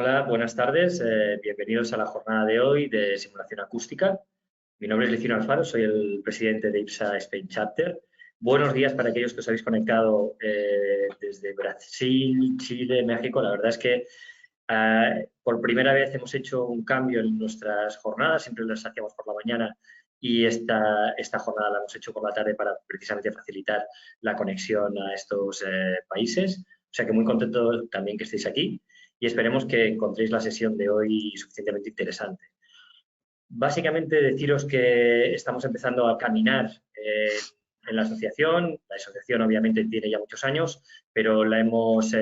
Hola, buenas tardes. Bienvenidos a la jornada de hoy de simulación acústica. Mi nombre es Licino Alfaro, soy el presidente de IPSA Spain Chapter. Buenos días para aquellos que os habéis conectado desde Brasil, Chile, México. La verdad es que por primera vez hemos hecho un cambio en nuestras jornadas, siempre las hacíamos por la mañana y esta jornada la hemos hecho por la tarde para precisamente facilitar la conexión a estos países. O sea que muy contento también que estéis aquí y esperemos que encontréis la sesión de hoy suficientemente interesante. Básicamente deciros que estamos empezando a caminar en la asociación. La asociación obviamente tiene ya muchos años, pero la hemos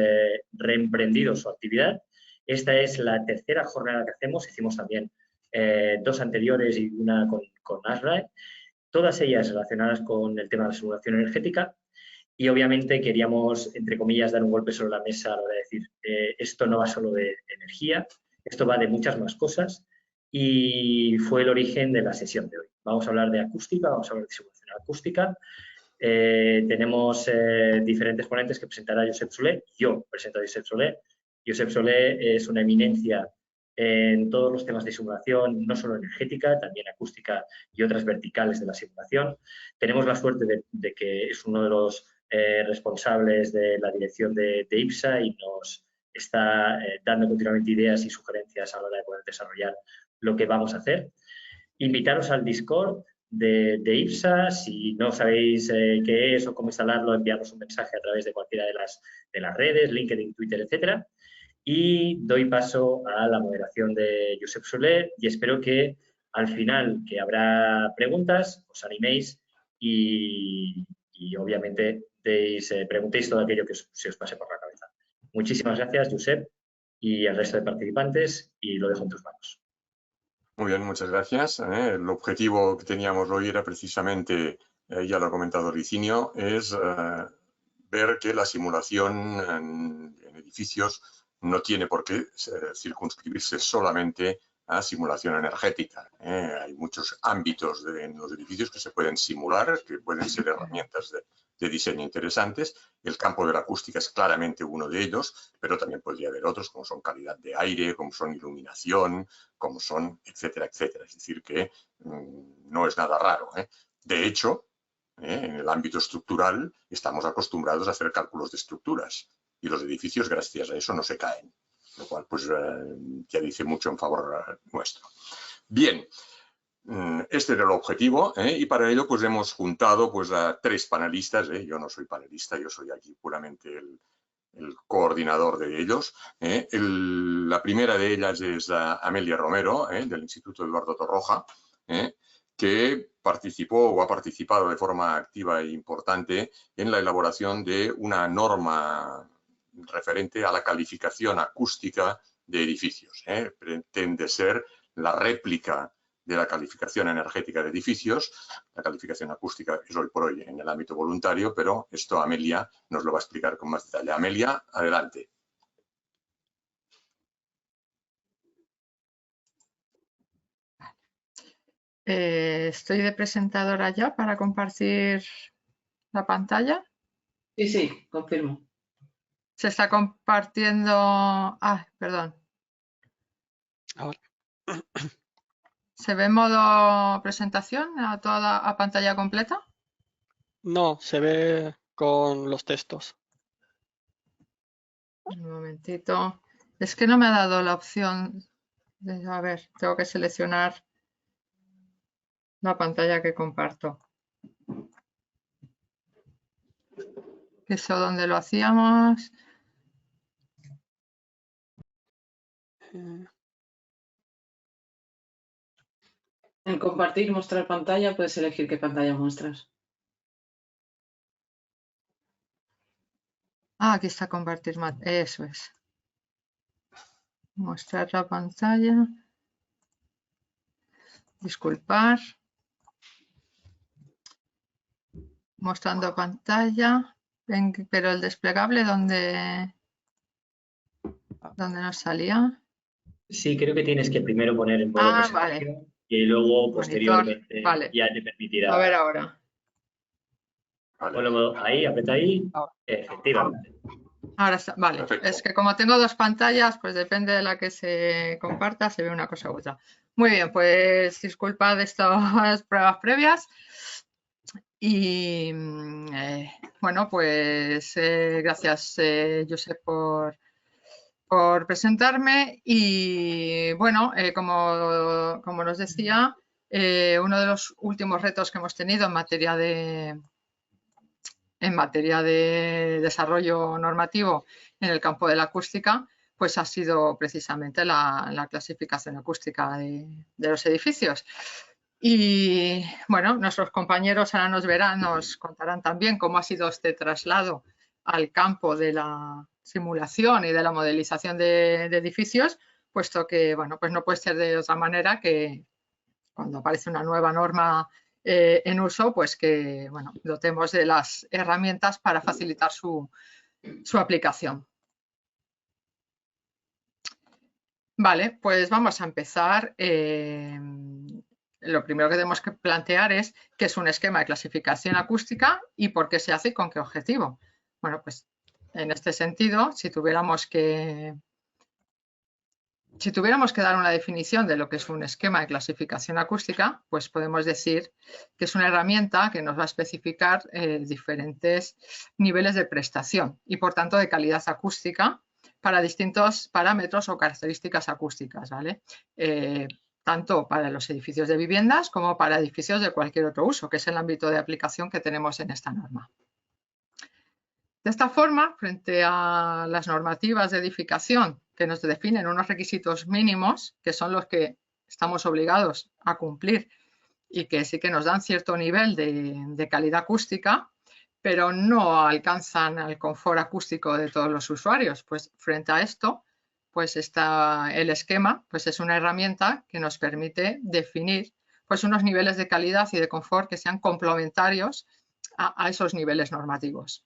reemprendido su actividad. Esta es la tercera jornada que hacemos. Hicimos también dos anteriores y una con ASRAE, todas ellas relacionadas con el tema de la simulación energética. Y obviamente queríamos, entre comillas, dar un golpe sobre la mesa a la hora de decir, esto no va solo de energía, esto va de muchas más cosas y fue el origen de la sesión de hoy. Vamos a hablar de acústica, vamos a hablar de simulación acústica. Tenemos diferentes ponentes que presentará Josep Soler. Yo presento a Josep Soler. Josep Soler es una eminencia en todos los temas de simulación, no solo energética, también acústica y otras verticales de la simulación. Tenemos la suerte de que es uno de los responsables de la dirección de IPSA y nos está dando continuamente ideas y sugerencias a la hora de poder desarrollar lo que vamos a hacer. Invitaros al Discord de IPSA. Si no sabéis qué es o cómo instalarlo, enviarnos un mensaje a través de cualquiera de las redes, LinkedIn, Twitter, etcétera. Y doy paso a la moderación de Josep Soler y espero que al final, que habrá preguntas, os animéis y obviamente preguntéis todo aquello que se os pase por la cabeza. Muchísimas gracias, Josep, y al resto de participantes, y lo dejo en tus manos. Muy bien, muchas gracias. El objetivo que teníamos hoy era precisamente, ya lo ha comentado Licinio, es ver que la simulación en edificios no tiene por qué circunscribirse solamente a simulación energética. Hay muchos ámbitos en los edificios que se pueden simular, que pueden ser herramientas de diseño interesantes. El campo de la acústica es claramente uno de ellos, pero también podría haber otros, como son calidad de aire, como son iluminación, como son, etcétera, etcétera. Es decir, que no es nada raro. De hecho, en el ámbito estructural estamos acostumbrados a hacer cálculos de estructuras y los edificios, gracias a eso, no se caen, lo cual pues ya dice mucho en favor nuestro. Bien, este era el objetivo y para ello pues hemos juntado pues a tres panelistas. Yo no soy panelista, yo soy aquí puramente el coordinador de ellos. La primera de ellas es Amelia Romero, del Instituto Eduardo Torroja, que participó o ha participado de forma activa e importante en la elaboración de una norma referente a la calificación acústica de edificios. Pretende ser la réplica de la calificación energética de edificios. La calificación acústica es hoy por hoy en el ámbito voluntario, pero esto Amelia nos lo va a explicar con más detalle. Amelia, adelante. Estoy de presentadora ya para compartir la pantalla. Sí, sí, confirmo. Se está compartiendo... Ah, perdón. Ahora. ¿Se ve en modo presentación a pantalla completa? No, se ve con los textos. Un momentito. Es que no me ha dado la opción. A ver, tengo que seleccionar la pantalla que comparto. Eso donde lo hacíamos. En compartir, mostrar pantalla, puedes elegir qué pantalla muestras. Ah, aquí está compartir. Eso es. Mostrar la pantalla. Disculpar. Mostrando pantalla. Pero el desplegable, ¿dónde nos salía? Sí, creo que tienes que primero poner en modo presentación, vale. y luego Monitor, posteriormente vale. ya te permitirá. A ver ahora. Ponlo ahí, aprieta ahí. Ahora. Efectivamente. Ahora está, vale. Perfecto. Es que como tengo dos pantallas, pues depende de la que se comparta, se ve una cosa u otra. Muy bien, pues disculpad estas pruebas previas. Y bueno, pues gracias, Josep, por presentarme. Y bueno, como nos decía, uno de los últimos retos que hemos tenido en materia de desarrollo normativo en el campo de la acústica, pues ha sido precisamente la clasificación acústica de los edificios. Y bueno, nuestros compañeros ahora nos contarán también cómo ha sido este traslado al campo de la simulación y de la modelización de edificios, puesto que bueno, pues no puede ser de otra manera que cuando aparece una nueva norma en uso, pues que bueno, dotemos de las herramientas para facilitar su aplicación. Vale, pues vamos a empezar. Lo primero que tenemos que plantear es qué es un esquema de clasificación acústica y por qué se hace y con qué objetivo. Bueno, pues en este sentido, si tuviéramos que dar una definición de lo que es un esquema de clasificación acústica, pues podemos decir que es una herramienta que nos va a especificar diferentes niveles de prestación y, por tanto, de calidad acústica para distintos parámetros o características acústicas, ¿vale? Tanto para los edificios de viviendas como para edificios de cualquier otro uso, que es el ámbito de aplicación que tenemos en esta norma. De esta forma, frente a las normativas de edificación que nos definen unos requisitos mínimos, que son los que estamos obligados a cumplir y que sí que nos dan cierto nivel de calidad acústica, pero no alcanzan el confort acústico de todos los usuarios. Pues frente a esto, pues el esquema pues es una herramienta que nos permite definir pues unos niveles de calidad y de confort que sean complementarios a esos niveles normativos.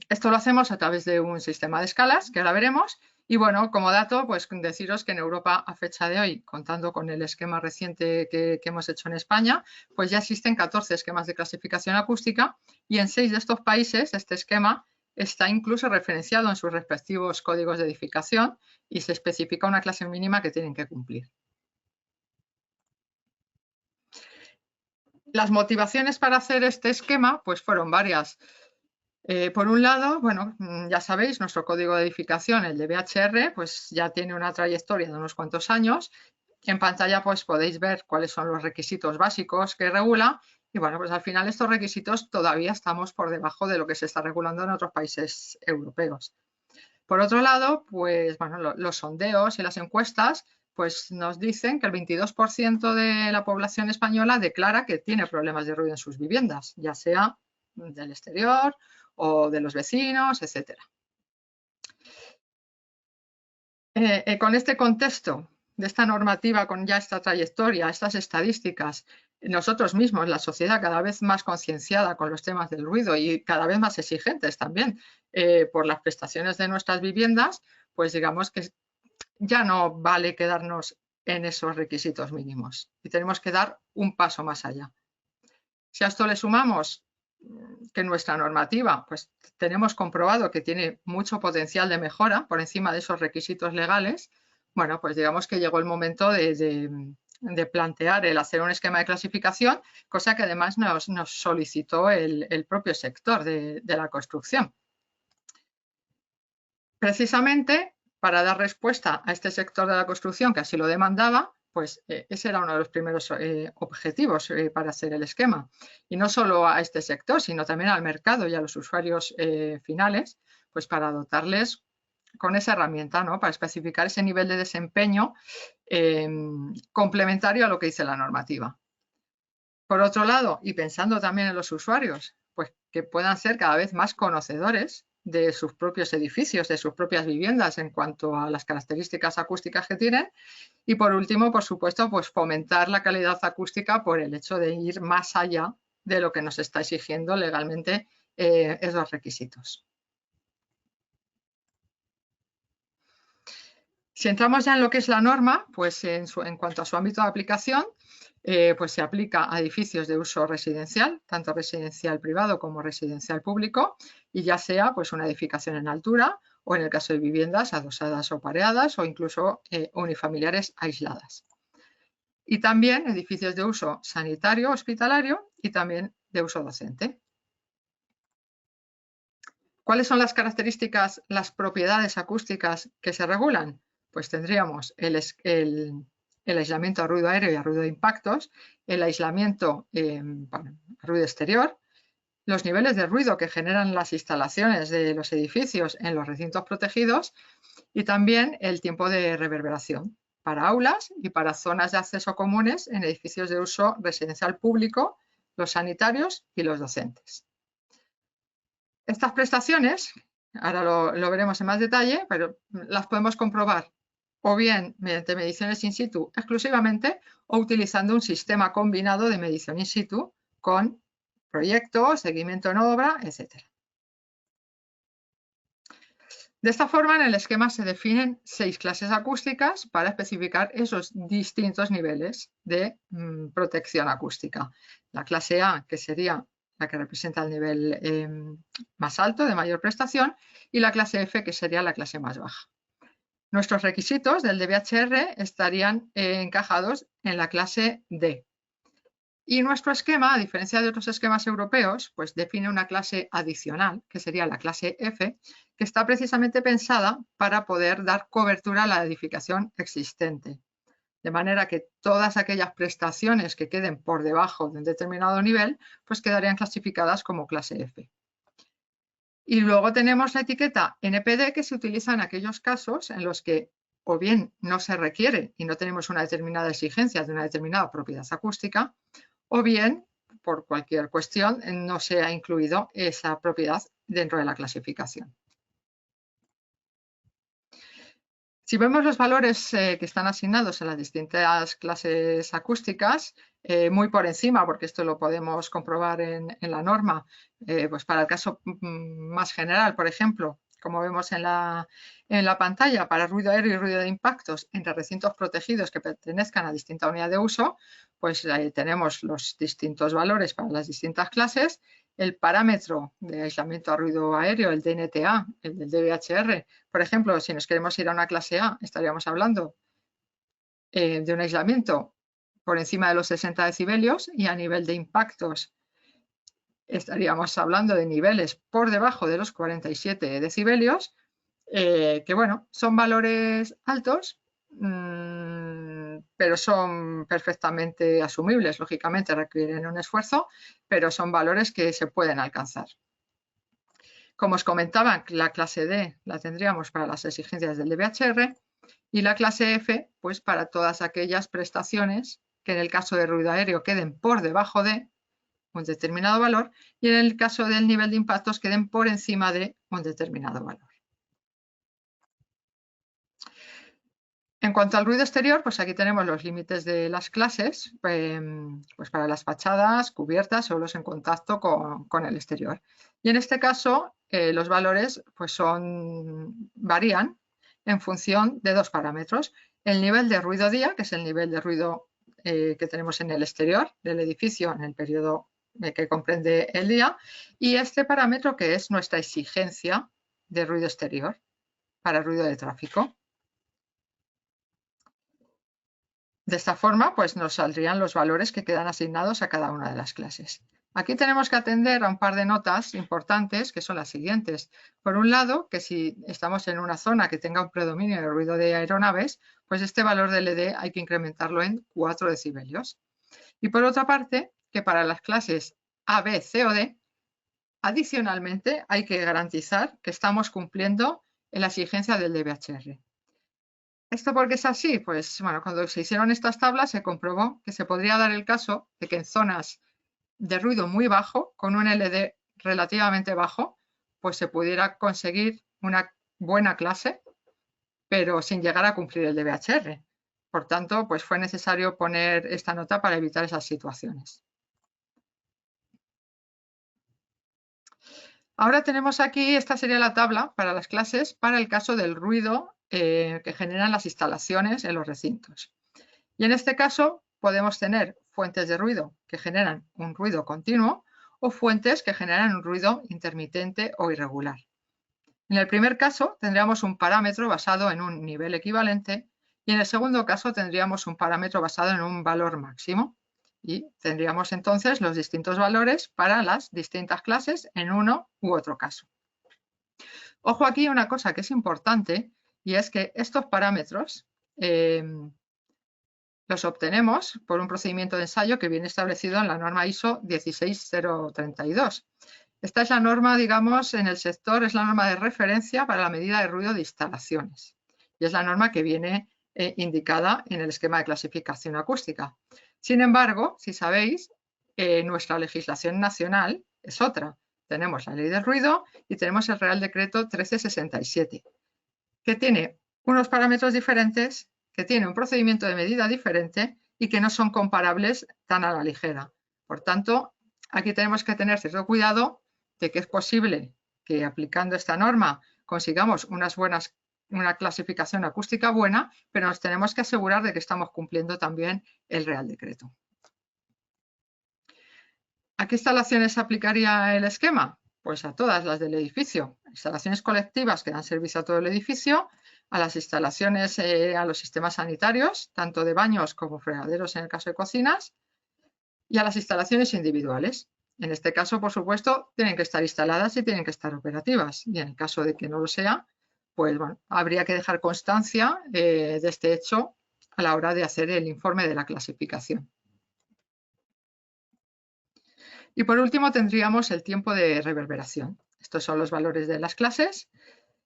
Esto lo hacemos a través de un sistema de escalas, que ahora veremos. Y bueno, como dato, pues deciros que en Europa, a fecha de hoy, contando con el esquema reciente que hemos hecho en España, pues ya existen 14 esquemas de clasificación acústica y en 6 de estos países este esquema está incluso referenciado en sus respectivos códigos de edificación y se especifica una clase mínima que tienen que cumplir. Las motivaciones para hacer este esquema pues fueron varias. Por un lado, bueno, ya sabéis, nuestro código de edificación, el de BHR, pues ya tiene una trayectoria de unos cuantos años. En pantalla pues podéis ver cuáles son los requisitos básicos que regula y bueno, pues al final estos requisitos todavía estamos por debajo de lo que se está regulando en otros países europeos. Por otro lado, pues bueno, los sondeos y las encuestas pues nos dicen que el 22% de la población española declara que tiene problemas de ruido en sus viviendas, ya sea del exterior o de los vecinos, etcétera. Con este contexto de esta normativa, con ya esta trayectoria, estas estadísticas, nosotros mismos, la sociedad cada vez más concienciada con los temas del ruido y cada vez más exigentes también por las prestaciones de nuestras viviendas, pues digamos que ya no vale quedarnos en esos requisitos mínimos y tenemos que dar un paso más allá. Si a esto le sumamos que nuestra normativa, pues tenemos comprobado que tiene mucho potencial de mejora por encima de esos requisitos legales, bueno, pues digamos que llegó el momento de plantear el hacer un esquema de clasificación, cosa que además nos solicitó el propio sector de la construcción. Precisamente para dar respuesta a este sector de la construcción que así lo demandaba, pues ese era uno de los primeros objetivos para hacer el esquema. Y no solo a este sector, sino también al mercado y a los usuarios finales, pues para dotarles con esa herramienta, ¿no? Para especificar ese nivel de desempeño complementario a lo que dice la normativa. Por otro lado, y pensando también en los usuarios, pues que puedan ser cada vez más conocedores de sus propios edificios, de sus propias viviendas en cuanto a las características acústicas que tienen. Y por último, por supuesto, pues fomentar la calidad acústica por el hecho de ir más allá de lo que nos está exigiendo legalmente esos requisitos. Si entramos ya en lo que es la norma, pues en cuanto a su ámbito de aplicación, pues se aplica a edificios de uso residencial, tanto residencial privado como residencial público, y ya sea pues una edificación en altura o en el caso de viviendas adosadas o pareadas o incluso unifamiliares aisladas. Y también edificios de uso sanitario, hospitalario y también de uso docente. ¿Cuáles son las características, las propiedades acústicas que se regulan? Pues tendríamos el aislamiento a ruido aéreo y a ruido de impactos, el aislamiento a ruido exterior, los niveles de ruido que generan las instalaciones de los edificios en los recintos protegidos y también el tiempo de reverberación para aulas y para zonas de acceso comunes en edificios de uso residencial público, los sanitarios y los docentes. Estas prestaciones, ahora lo veremos en más detalle, pero las podemos comprobar o bien mediante mediciones in situ exclusivamente o utilizando un sistema combinado de medición in situ con proyectos, seguimiento en obra, etc. De esta forma, en el esquema se definen 6 clases acústicas para especificar esos distintos niveles de protección acústica. La clase A, que sería la que representa el nivel más alto, de mayor prestación, y la clase F, que sería la clase más baja. Nuestros requisitos del DBHR estarían encajados en la clase D. Y nuestro esquema, a diferencia de otros esquemas europeos, pues define una clase adicional, que sería la clase F, que está precisamente pensada para poder dar cobertura a la edificación existente. De manera que todas aquellas prestaciones que queden por debajo de un determinado nivel, pues quedarían clasificadas como clase F. Y luego tenemos la etiqueta NPD que se utiliza en aquellos casos en los que o bien no se requiere y no tenemos una determinada exigencia de una determinada propiedad acústica, o bien, por cualquier cuestión, no se ha incluido esa propiedad dentro de la clasificación. Si vemos los valores que están asignados a las distintas clases acústicas, muy por encima, porque esto lo podemos comprobar en la norma, pues para el caso más general, por ejemplo, como vemos en la pantalla, para ruido aéreo y ruido de impactos entre recintos protegidos que pertenezcan a distinta unidad de uso, pues tenemos los distintos valores para las distintas clases. El parámetro de aislamiento a ruido aéreo, el DNTA, el del DBHR, por ejemplo, si nos queremos ir a una clase A, estaríamos hablando de un aislamiento por encima de los 60 decibelios y a nivel de impactos estaríamos hablando de niveles por debajo de los 47 decibelios, que bueno, son valores altos, pero son perfectamente asumibles, lógicamente requieren un esfuerzo, pero son valores que se pueden alcanzar. Como os comentaba, la clase D la tendríamos para las exigencias del DBHR y la clase F pues para todas aquellas prestaciones que en el caso de ruido aéreo queden por debajo de un determinado valor y en el caso del nivel de impactos queden por encima de un determinado valor. En cuanto al ruido exterior, pues aquí tenemos los límites de las clases, pues para las fachadas, cubiertas o los en contacto con el exterior. Y en este caso, los valores pues varían en función de 2 parámetros. El nivel de ruido día, que es el nivel de ruido que tenemos en el exterior del edificio en el periodo que comprende el día, y este parámetro que es nuestra exigencia de ruido exterior para el ruido de tráfico. De esta forma, pues nos saldrían los valores que quedan asignados a cada una de las clases. Aquí tenemos que atender a un par de notas importantes que son las siguientes. Por un lado, que si estamos en una zona que tenga un predominio de ruido de aeronaves, pues este valor del ED hay que incrementarlo en 4 decibelios. Y por otra parte, que para las clases A, B, C o D, adicionalmente hay que garantizar que estamos cumpliendo en la exigencia del DBHR. ¿Esto por qué es así? Pues bueno, cuando se hicieron estas tablas se comprobó que se podría dar el caso de que en zonas de ruido muy bajo, con un LD relativamente bajo, pues se pudiera conseguir una buena clase, pero sin llegar a cumplir el DBHR. Por tanto, pues fue necesario poner esta nota para evitar esas situaciones. Ahora tenemos aquí, esta sería la tabla para las clases para el caso del ruido que generan las instalaciones en los recintos. Y en este caso podemos tener fuentes de ruido que generan un ruido continuo o fuentes que generan un ruido intermitente o irregular. En el primer caso tendríamos un parámetro basado en un nivel equivalente y en el segundo caso tendríamos un parámetro basado en un valor máximo y tendríamos entonces los distintos valores para las distintas clases en uno u otro caso. Ojo aquí una cosa que es importante y es que estos parámetros los obtenemos por un procedimiento de ensayo que viene establecido en la norma ISO 16032. Esta es la norma, digamos, en el sector, es la norma de referencia para la medida de ruido de instalaciones. Y es la norma que viene indicada en el esquema de clasificación acústica. Sin embargo, si sabéis, nuestra legislación nacional es otra. Tenemos la ley del ruido y tenemos el Real Decreto 1367, que tiene unos parámetros diferentes, que tiene un procedimiento de medida diferente y que no son comparables tan a la ligera. Por tanto, aquí tenemos que tener cierto cuidado de que es posible que aplicando esta norma consigamos una clasificación acústica buena, pero nos tenemos que asegurar de que estamos cumpliendo también el Real Decreto. ¿A qué instalaciones se aplicaría el esquema? Pues a todas las del edificio. Instalaciones colectivas que dan servicio a todo el edificio, a las instalaciones, a los sistemas sanitarios, tanto de baños como fregaderos en el caso de cocinas, y a las instalaciones individuales. En este caso, por supuesto, tienen que estar instaladas y tienen que estar operativas. Y en el caso de que no lo sea, pues bueno, habría que dejar constancia de este hecho a la hora de hacer el informe de la clasificación. Y por último tendríamos el tiempo de reverberación. Estos son los valores de las clases.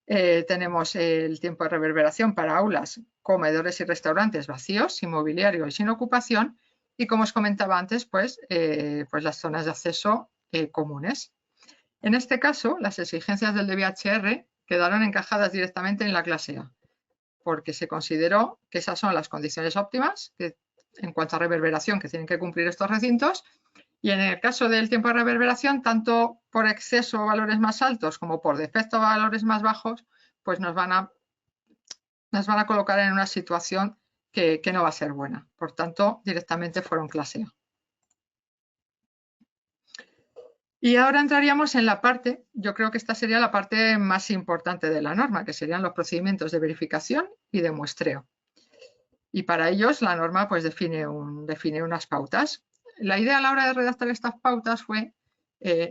Tenemos el tiempo de reverberación para aulas, comedores y restaurantes vacíos, sin mobiliario y sin ocupación. Y como os comentaba antes, pues las zonas de acceso comunes. En este caso, las exigencias del DBHR quedaron encajadas directamente en la clase A, porque se consideró que esas son las condiciones óptimas en cuanto a reverberación que tienen que cumplir estos recintos. Y en el caso del tiempo de reverberación, tanto por exceso a valores más altos como por defecto a valores más bajos, pues nos van a colocar en una situación que no va a ser buena. Por tanto, directamente fueron clase A. Y ahora entraríamos en la parte, yo creo que esta sería la parte más importante de la norma, que serían los procedimientos de verificación y de muestreo. Y para ellos la norma pues define unas pautas. La idea a la hora de redactar estas pautas fue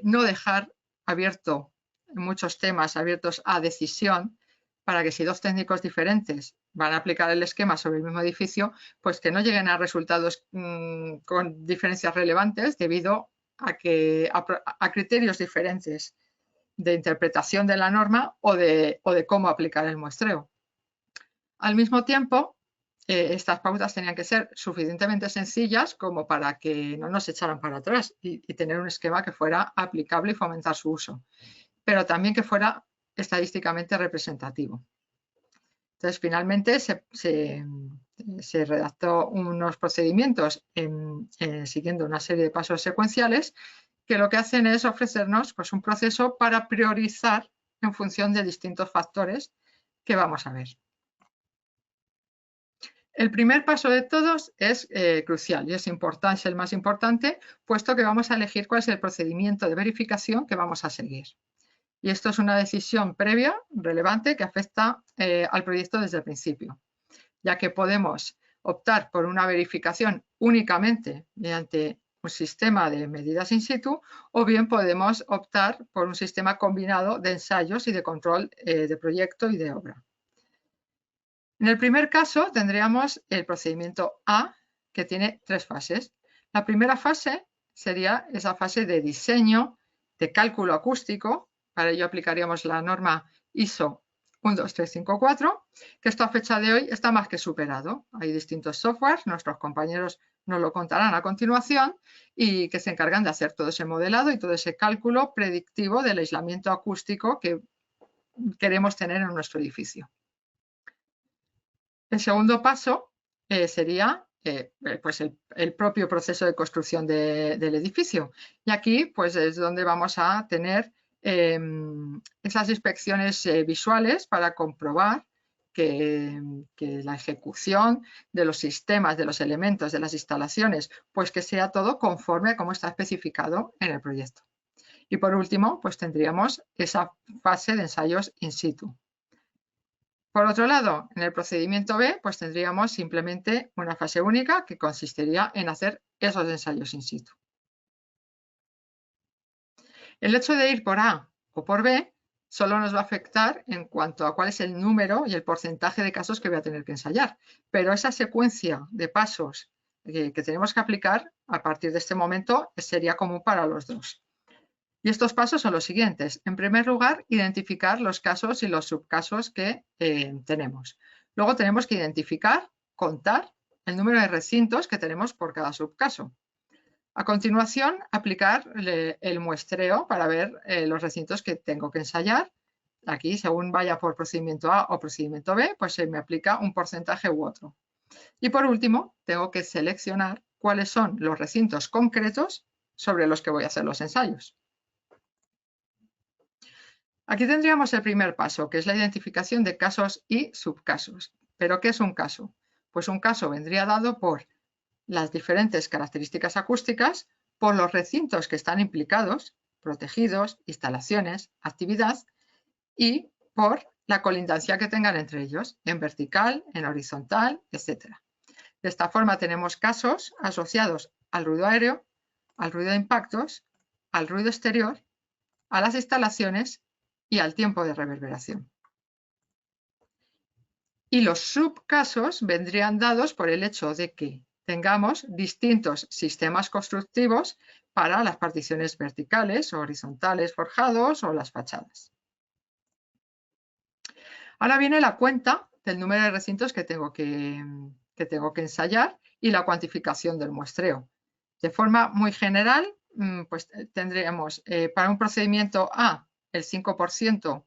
no dejar abierto muchos temas abiertos a decisión, para que si dos técnicos diferentes van a aplicar el esquema sobre el mismo edificio, pues que no lleguen a resultados con diferencias relevantes debido a criterios diferentes de interpretación de la norma o de cómo aplicar el muestreo. Al mismo tiempo, estas pautas tenían que ser suficientemente sencillas como para que no nos echaran para atrás y tener un esquema que fuera aplicable y fomentar su uso, pero también que fuera estadísticamente representativo. Entonces, finalmente se redactó unos procedimientos siguiendo una serie de pasos secuenciales que lo que hacen es ofrecernos pues, un proceso para priorizar en función de distintos factores que vamos a ver. El primer paso de todos es crucial y es el más importante, puesto que vamos a elegir cuál es el procedimiento de verificación que vamos a seguir. Y esto es una decisión previa, relevante, que afecta al proyecto desde el principio, ya que podemos optar por una verificación únicamente mediante un sistema de medidas in situ o bien podemos optar por un sistema combinado de ensayos y de control de proyecto y de obra. En el primer caso tendríamos el procedimiento A, que tiene 3 fases. La primera fase sería esa fase de diseño, de cálculo acústico. Para ello aplicaríamos la norma ISO 12354, que esto a fecha de hoy está más que superado. Hay distintos softwares, nuestros compañeros nos lo contarán a continuación, y que se encargan de hacer todo ese modelado y todo ese cálculo predictivo del aislamiento acústico que queremos tener en nuestro edificio. El segundo paso sería pues el propio proceso de construcción del edificio. Y aquí pues, es donde vamos a tener esas inspecciones visuales para comprobar que la ejecución de los sistemas, de los elementos, de las instalaciones, pues que sea todo conforme a cómo está especificado en el proyecto. Y por último, pues tendríamos esa fase de ensayos in situ. Por otro lado, en el procedimiento B, pues tendríamos simplemente una fase única que consistiría en hacer esos ensayos in situ. El hecho de ir por A o por B solo nos va a afectar en cuanto a cuál es el número y el porcentaje de casos que voy a tener que ensayar. Pero esa secuencia de pasos que tenemos que aplicar a partir de este momento sería común para los dos. Y estos pasos son los siguientes. En primer lugar, identificar los casos y los subcasos que tenemos. Luego tenemos que identificar, contar el número de recintos que tenemos por cada subcaso. A continuación, aplicar el muestreo para ver los recintos que tengo que ensayar. Aquí, según vaya por procedimiento A o procedimiento B, pues se me aplica un porcentaje u otro. Y por último, tengo que seleccionar cuáles son los recintos concretos sobre los que voy a hacer los ensayos. Aquí tendríamos el primer paso, que es la identificación de casos y subcasos. ¿Pero qué es un caso? Pues un caso vendría dado por las diferentes características acústicas, por los recintos que están implicados, protegidos, instalaciones, actividad, y por la colindancia que tengan entre ellos, en vertical, en horizontal, etc. De esta forma tenemos casos asociados al ruido aéreo, al ruido de impactos, al ruido exterior, a las instalaciones y al tiempo de reverberación. Y los subcasos vendrían dados por el hecho de que tengamos distintos sistemas constructivos para las particiones verticales o horizontales forjados o las fachadas. Ahora viene la cuenta del número de recintos que tengo que ensayar y la cuantificación del muestreo. De forma muy general, pues tendríamos para un procedimiento A el 5%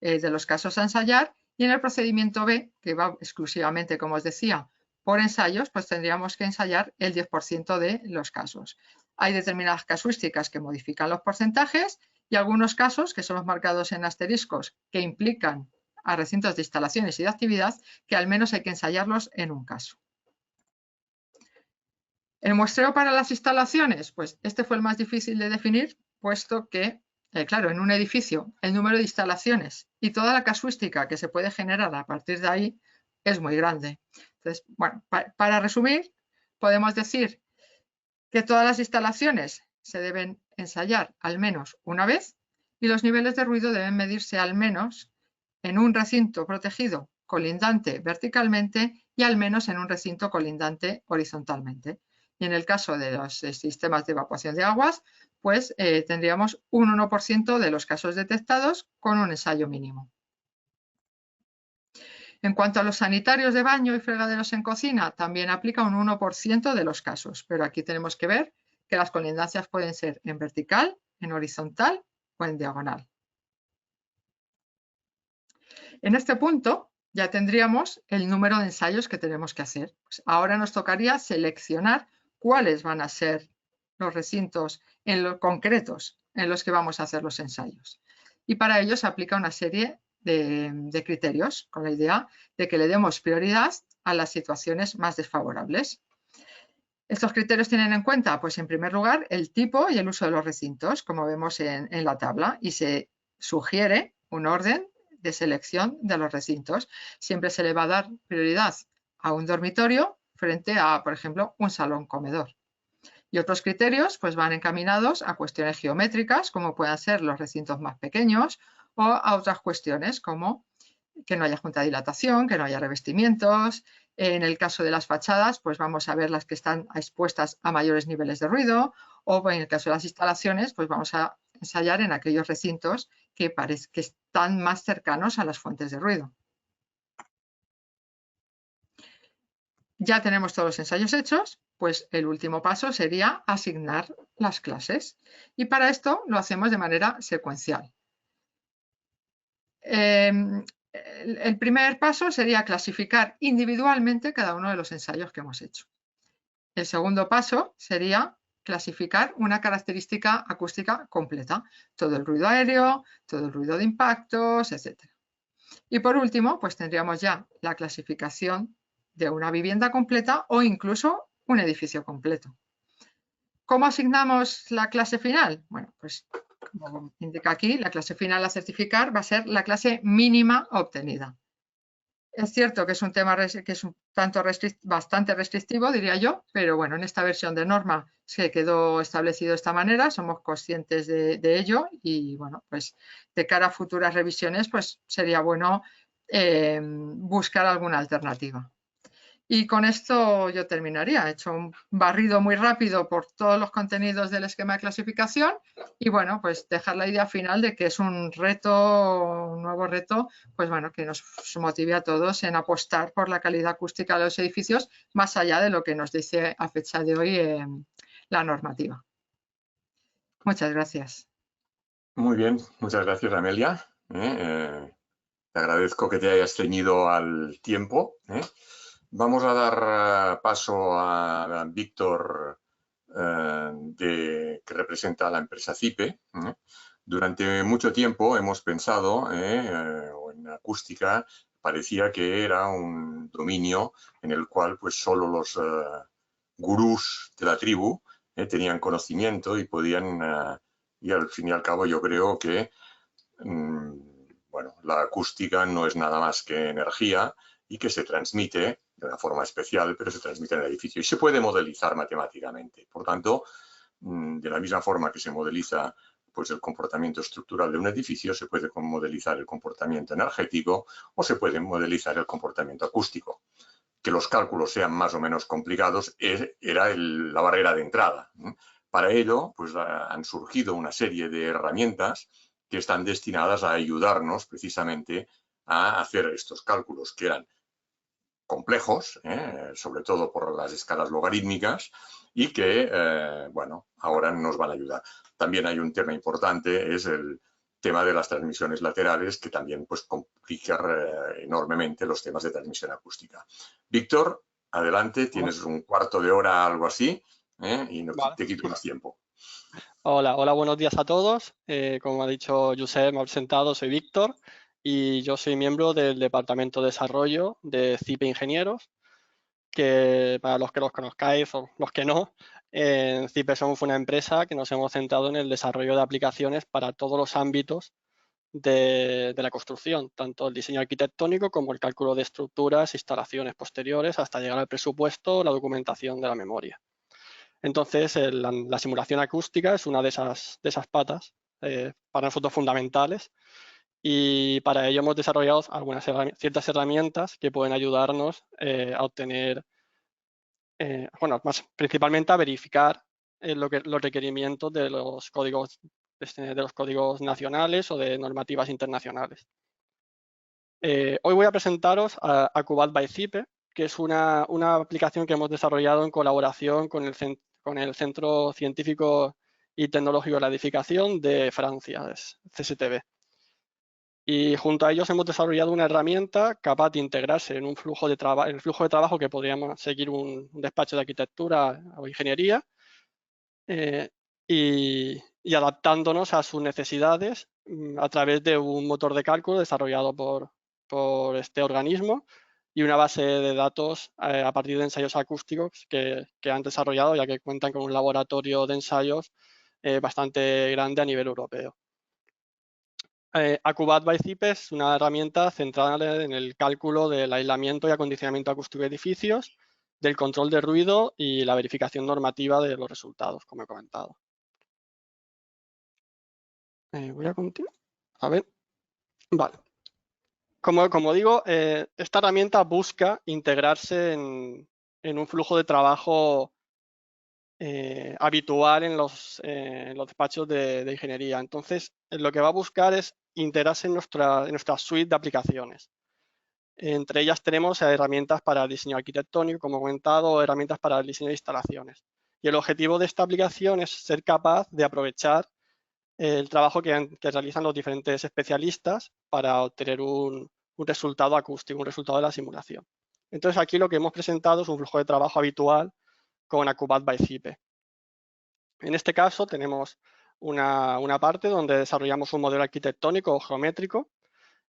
de los casos a ensayar y en el procedimiento B, que va exclusivamente, como os decía, por ensayos, pues tendríamos que ensayar el 10% de los casos. Hay determinadas casuísticas que modifican los porcentajes y algunos casos, que son los marcados en asteriscos, que implican a recintos de instalaciones y de actividad, que al menos hay que ensayarlos en un caso. El muestreo para las instalaciones, pues este fue el más difícil de definir, puesto que, claro, en un edificio el número de instalaciones y toda la casuística que se puede generar a partir de ahí es muy grande. Entonces, bueno, para resumir, podemos decir que todas las instalaciones se deben ensayar al menos una vez y los niveles de ruido deben medirse al menos en un recinto protegido colindante verticalmente y al menos en un recinto colindante horizontalmente. Y en el caso de los sistemas de evacuación de aguas, pues tendríamos un 1% de los casos detectados con un ensayo mínimo. En cuanto a los sanitarios de baño y fregaderos en cocina, también aplica un 1% de los casos, pero aquí tenemos que ver que las colindancias pueden ser en vertical, en horizontal o en diagonal. En este punto ya tendríamos el número de ensayos que tenemos que hacer. Pues ahora nos tocaría seleccionar cuáles van a ser los recintos concretos en los que vamos a hacer los ensayos. Y para ello se aplica una serie de criterios con la idea de que le demos prioridad a las situaciones más desfavorables. Estos criterios tienen en cuenta, pues en primer lugar, el tipo y el uso de los recintos, como vemos en la tabla, y se sugiere un orden de selección de los recintos. Siempre se le va a dar prioridad a un dormitorio frente a, por ejemplo, un salón comedor. Y otros criterios pues van encaminados a cuestiones geométricas, como puedan ser los recintos más pequeños, o a otras cuestiones como que no haya junta de dilatación, que no haya revestimientos. En el caso de las fachadas, pues vamos a ver las que están expuestas a mayores niveles de ruido, o en el caso de las instalaciones, pues vamos a ensayar en aquellos recintos que están más cercanos a las fuentes de ruido. Ya tenemos todos los ensayos hechos, pues el último paso sería asignar las clases. Y para esto lo hacemos de manera secuencial. El primer paso sería clasificar individualmente cada uno de los ensayos que hemos hecho. El segundo paso sería clasificar una característica acústica completa, todo el ruido aéreo, todo el ruido de impactos, etc. Y por último, pues tendríamos ya la clasificación de una vivienda completa o incluso un edificio completo. ¿Cómo asignamos la clase final? Bueno, pues como indica aquí, la clase final a certificar va a ser la clase mínima obtenida. Es cierto que es un tema que es un tanto bastante restrictivo, diría yo, pero bueno, en esta versión de norma se quedó establecido de esta manera, somos conscientes de ello y bueno, pues de cara a futuras revisiones, pues sería bueno buscar alguna alternativa. Y con esto yo terminaría. He hecho un barrido muy rápido por todos los contenidos del esquema de clasificación y bueno, pues dejar la idea final de que es un reto, un nuevo reto, pues bueno, que nos motive a todos en apostar por la calidad acústica de los edificios más allá de lo que nos dice a fecha de hoy la normativa. Muchas gracias. Muy bien, muchas gracias, Amelia. Te agradezco que te hayas ceñido al tiempo. Vamos a dar paso a Víctor, que representa a la empresa CIPE. Durante mucho tiempo hemos pensado, o en acústica, parecía que era un dominio en el cual pues solo los gurús de la tribu tenían conocimiento y podían, y al fin y al cabo yo creo que bueno, la acústica no es nada más que energía y que se transmite de una forma especial, pero se transmite en el edificio y se puede modelizar matemáticamente. Por tanto, de la misma forma que se modeliza pues, el comportamiento estructural de un edificio, se puede modelizar el comportamiento energético o se puede modelizar el comportamiento acústico. Que los cálculos sean más o menos complicados era la barrera de entrada. Para ello, pues, han surgido una serie de herramientas que están destinadas a ayudarnos precisamente a hacer estos cálculos que eran complejos, sobre todo por las escalas logarítmicas, y que, bueno, ahora nos van a ayudar. También hay un tema importante, es el tema de las transmisiones laterales, que también pues, complica enormemente los temas de transmisión acústica. Víctor, adelante, tienes un cuarto de hora, algo así, y no Vale. te quito más tiempo. Hola, buenos días a todos. Como ha dicho Josep, me ha presentado, soy Víctor y yo soy miembro del Departamento de Desarrollo de CIPE Ingenieros, que para los que los conozcáis o los que no, en CIPE somos una empresa que nos hemos centrado en el desarrollo de aplicaciones para todos los ámbitos de la construcción, tanto el diseño arquitectónico como el cálculo de estructuras, instalaciones posteriores, hasta llegar al presupuesto, la documentación de la memoria. Entonces, la simulación acústica es una de esas patas para nosotros fundamentales y para ello hemos desarrollado ciertas herramientas que pueden ayudarnos a obtener, bueno, principalmente a verificar los requerimientos de los códigos nacionales o de normativas internacionales. Hoy voy a presentaros a Acubat by CIPE, que es una aplicación que hemos desarrollado en colaboración con el Centro Científico y Tecnológico de la Edificación de Francia, CSTB. Y junto a ellos hemos desarrollado una herramienta capaz de integrarse en un flujo de trabajo que podríamos seguir un despacho de arquitectura o ingeniería y adaptándonos a sus necesidades a través de un motor de cálculo desarrollado por este organismo y una base de datos a partir de ensayos acústicos que han desarrollado, ya que cuentan con un laboratorio de ensayos bastante grande a nivel europeo. Acubat by CIPE es una herramienta centrada en el cálculo del aislamiento y acondicionamiento acústico de edificios, del control de ruido y la verificación normativa de los resultados, como he comentado. Voy a continuar. A ver. Vale. Como digo, esta herramienta busca integrarse en un flujo de trabajo habitual en los despachos de ingeniería. Entonces, lo que va a buscar es integrarse en nuestra suite de aplicaciones. Entre ellas tenemos herramientas para el diseño arquitectónico, como he comentado, herramientas para el diseño de instalaciones. Y el objetivo de esta aplicación es ser capaz de aprovechar el trabajo que realizan los diferentes especialistas para obtener un resultado acústico, un resultado de la simulación. Entonces, aquí lo que hemos presentado es un flujo de trabajo habitual con Acubat by CIPE. En este caso, tenemos una parte donde desarrollamos un modelo arquitectónico o geométrico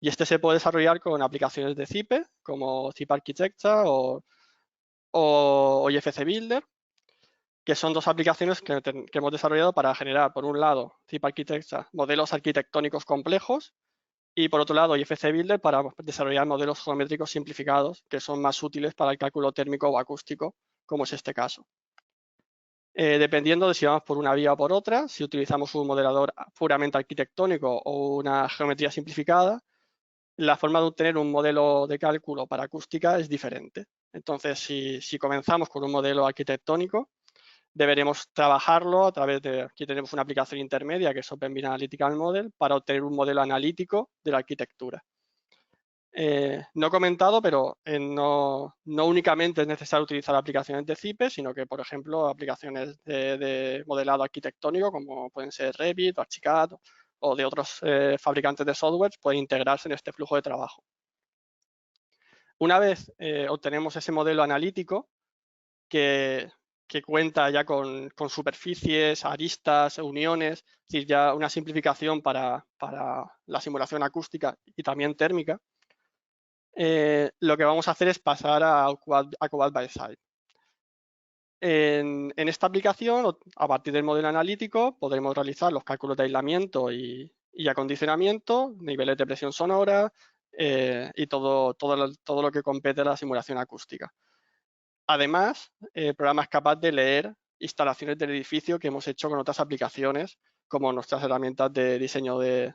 Y este se puede desarrollar con aplicaciones de Zipe, como Zip Architecture o IFC Builder, que son dos aplicaciones que hemos desarrollado para generar, por un lado, Zip Architecture, modelos arquitectónicos complejos, y por otro lado, IFC Builder para desarrollar modelos geométricos simplificados, que son más útiles para el cálculo térmico o acústico, como es este caso. Dependiendo de si vamos por una vía o por otra, si utilizamos un modelador puramente arquitectónico o una geometría simplificada, la forma de obtener un modelo de cálculo para acústica es diferente. Entonces, si comenzamos con un modelo arquitectónico, deberemos trabajarlo a través de, aquí tenemos una aplicación intermedia que es OpenVIN Analytical Model, para obtener un modelo analítico de la arquitectura. No he comentado, pero no únicamente es necesario utilizar aplicaciones de Zipe, sino que, por ejemplo, aplicaciones de modelado arquitectónico, como pueden ser Revit, Archicad o de otros fabricantes de software, pueden integrarse en este flujo de trabajo. Una vez obtenemos ese modelo analítico que cuenta ya con superficies, aristas, uniones, es decir, ya una simplificación para la simulación acústica y también térmica, lo que vamos a hacer es pasar a Cobalt by Site. En esta aplicación, a partir del modelo analítico, podremos realizar los cálculos de aislamiento y acondicionamiento, niveles de presión sonora y todo lo que compete a la simulación acústica. Además, el programa es capaz de leer instalaciones del edificio que hemos hecho con otras aplicaciones, como nuestras herramientas de diseño de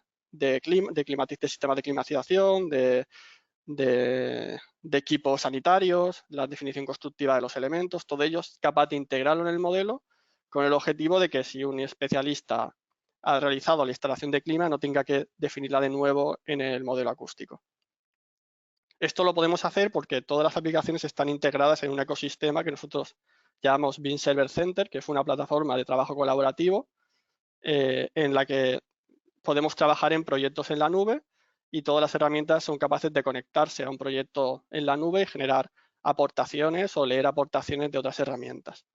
sistemas de climatización, de equipos sanitarios, la definición constructiva de los elementos, todo ello es capaz de integrarlo en el modelo con el objetivo de que si un especialista ha realizado la instalación de clima no tenga que definirla de nuevo en el modelo acústico. Esto lo podemos hacer porque todas las aplicaciones están integradas en un ecosistema que nosotros llamamos BIM Server Center, que es una plataforma de trabajo colaborativo en la que podemos trabajar en proyectos en la nube y todas las herramientas son capaces de conectarse a un proyecto en la nube y generar aportaciones o leer aportaciones de otras herramientas.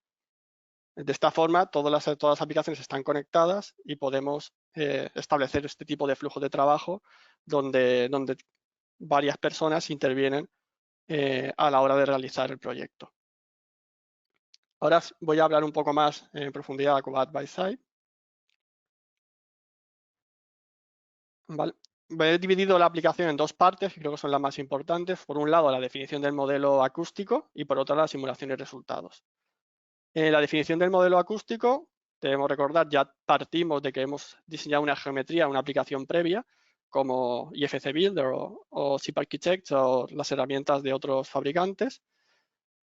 De esta forma, todas las aplicaciones están conectadas y podemos establecer este tipo de flujo de trabajo donde varias personas intervienen a la hora de realizar el proyecto. Ahora voy a hablar un poco más en profundidad de Cobalt by Site. Vale. He dividido la aplicación en dos partes, que creo que son las más importantes. Por un lado, la definición del modelo acústico y por otro, la simulación y resultados. En la definición del modelo acústico, debemos recordar, ya partimos de que hemos diseñado una geometría, una aplicación previa, como IFC Builder o Zip Architecture o las herramientas de otros fabricantes.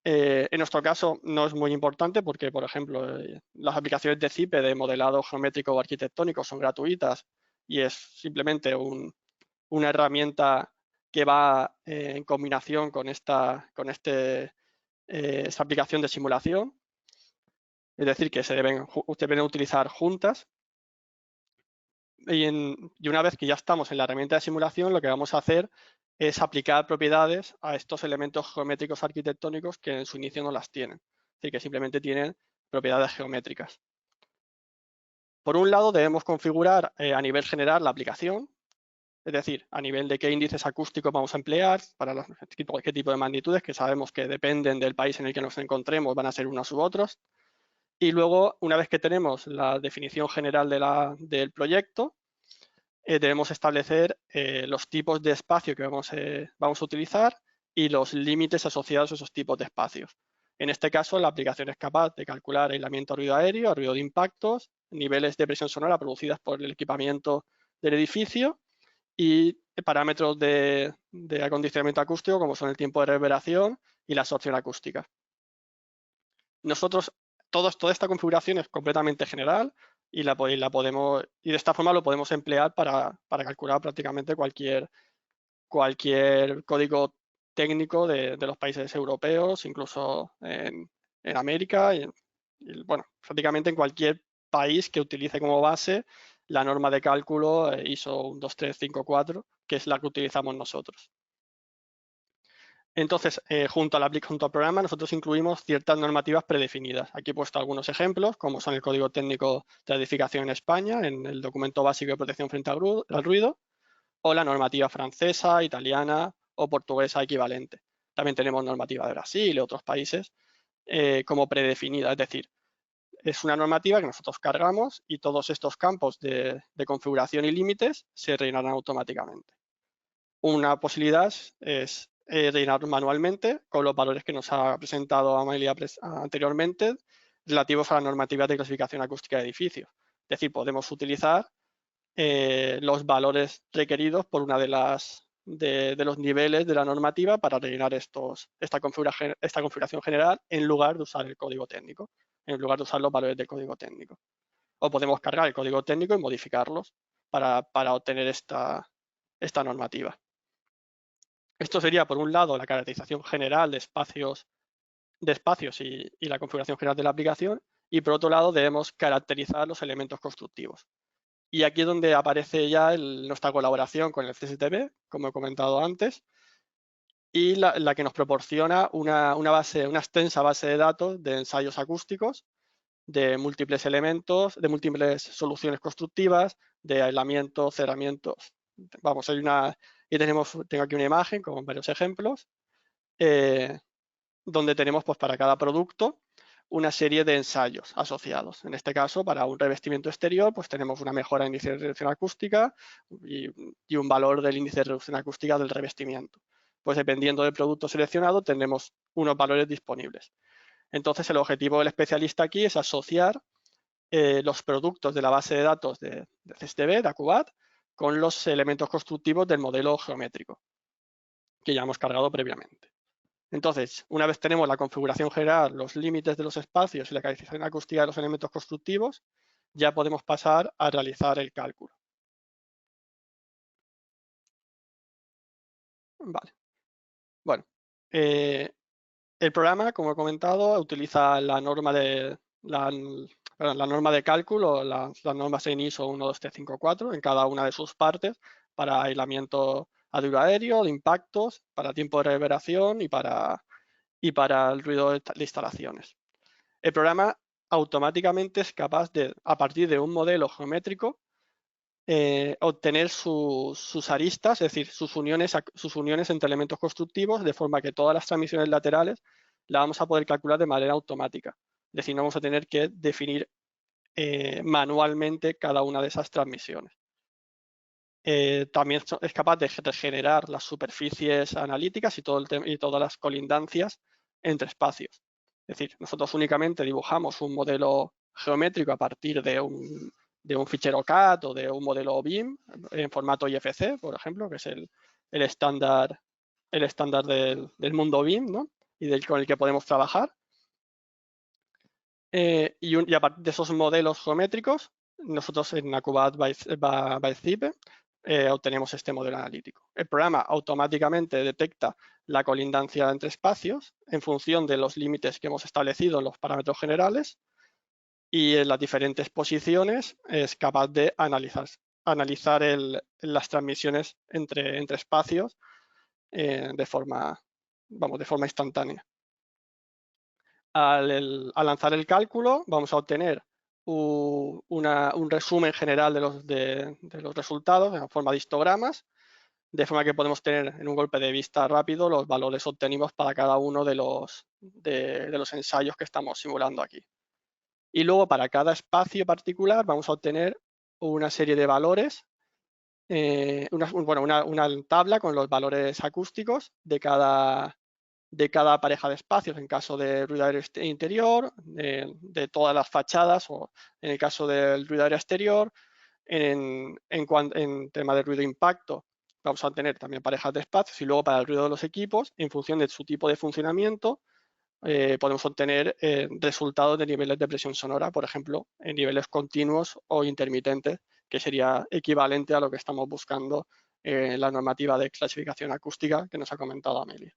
En nuestro caso no es muy importante porque, por ejemplo, las aplicaciones de Zipe de modelado geométrico o arquitectónico son gratuitas y es simplemente una herramienta que va en combinación con esta aplicación de simulación. Es decir, que se deben utilizar juntas. Y una vez que ya estamos en la herramienta de simulación, lo que vamos a hacer es aplicar propiedades a estos elementos geométricos arquitectónicos que en su inicio no las tienen. Es decir, que simplemente tienen propiedades geométricas. Por un lado, debemos configurar a nivel general la aplicación, es decir, a nivel de qué índices acústicos vamos a emplear, para qué tipo de magnitudes, que sabemos que dependen del país en el que nos encontremos, van a ser unos u otros. Y luego, una vez que tenemos la definición general del proyecto, debemos establecer los tipos de espacio que vamos a utilizar y los límites asociados a esos tipos de espacios. En este caso, la aplicación es capaz de calcular aislamiento a ruido aéreo, a ruido de impactos, niveles de presión sonora producidas por el equipamiento del edificio y parámetros de acondicionamiento acústico, como son el tiempo de reverberación y la absorción acústica. Nosotros, toda esta configuración es completamente general y de esta forma lo podemos emplear para calcular prácticamente cualquier código técnico de los países europeos, incluso en América y bueno, prácticamente en cualquier país que utilice como base la norma de cálculo ISO 12354, que es la que utilizamos nosotros. Entonces, junto al programa, nosotros incluimos ciertas normativas predefinidas. Aquí he puesto algunos ejemplos, como son el Código Técnico de Edificación en España, en el Documento Básico de Protección frente al Ruido, o la normativa francesa, italiana o portuguesa equivalente. También tenemos normativa de Brasil y otros países como predefinida, es decir, es una normativa que nosotros cargamos y todos estos campos de configuración y límites se rellenarán automáticamente. Una posibilidad es rellenar manualmente con los valores que nos ha presentado Amelia anteriormente relativos a la normativa de clasificación acústica de edificios. Es decir, podemos utilizar los valores requeridos por una de los niveles de la normativa para rellenar esta configuración general en lugar de usar el código técnico, en lugar de usar los valores del código técnico. O podemos cargar el código técnico y modificarlos para obtener esta normativa. Esto sería, por un lado, la caracterización general de espacios y la configuración general de la aplicación, y por otro lado debemos caracterizar los elementos constructivos. Y aquí es donde aparece ya nuestra colaboración con el CSTB, como he comentado antes, y la que nos proporciona una extensa base de datos de ensayos acústicos, de múltiples elementos, de múltiples soluciones constructivas, de aislamiento, cerramientos. Vamos, tengo aquí una imagen con varios ejemplos, donde tenemos pues, para cada producto una serie de ensayos asociados. En este caso, para un revestimiento exterior, pues tenemos una mejora de índice de reducción acústica y un valor del índice de reducción acústica del revestimiento. Pues dependiendo del producto seleccionado, tendremos unos valores disponibles. Entonces, el objetivo del especialista aquí es asociar los productos de la base de datos de CSTB, de Acubat, con los elementos constructivos del modelo geométrico que ya hemos cargado previamente. Entonces, una vez tenemos la configuración general, los límites de los espacios y la caracterización acústica de los elementos constructivos, ya podemos pasar a realizar el cálculo. Vale. Bueno, el programa, como he comentado, utiliza la norma de cálculo, las normas en ISO 12354 en cada una de sus partes para aislamiento aéreo, de impactos, para tiempo de reverberación y para el ruido de instalaciones. El programa automáticamente es capaz de, a partir de un modelo geométrico, obtener sus aristas, es decir, sus uniones entre elementos constructivos, de forma que todas las transmisiones laterales las vamos a poder calcular de manera automática. Es decir, no vamos a tener que definir manualmente cada una de esas transmisiones. También es capaz de regenerar las superficies analíticas y todas las colindancias entre espacios. Es decir, nosotros únicamente dibujamos un modelo geométrico a partir de un fichero CAD o de un modelo BIM en formato IFC, por ejemplo, que es el estándar del mundo BIM, ¿no? Y con el que podemos trabajar. Y a partir de esos modelos geométricos, nosotros en Acubat by Zipe obtenemos este modelo analítico. El programa automáticamente detecta la colindancia entre espacios en función de los límites que hemos establecido en los parámetros generales, y en las diferentes posiciones es capaz de analizar las transmisiones entre espacios de forma instantánea. Al lanzar el cálculo vamos a obtener un resumen general de los resultados en forma de histogramas, de forma que podemos tener en un golpe de vista rápido los valores obtenidos para cada uno de los ensayos que estamos simulando aquí. Y luego para cada espacio particular vamos a obtener una serie de valores, una tabla con los valores acústicos de cada pareja de espacios, en caso de ruido aéreo interior, de todas las fachadas, o en el caso del ruido aéreo exterior. En tema de ruido impacto vamos a tener también parejas de espacios, y luego para el ruido de los equipos, en función de su tipo de funcionamiento, podemos obtener resultados de niveles de presión sonora, por ejemplo, en niveles continuos o intermitentes, que sería equivalente a lo que estamos buscando en la normativa de clasificación acústica que nos ha comentado Amelia.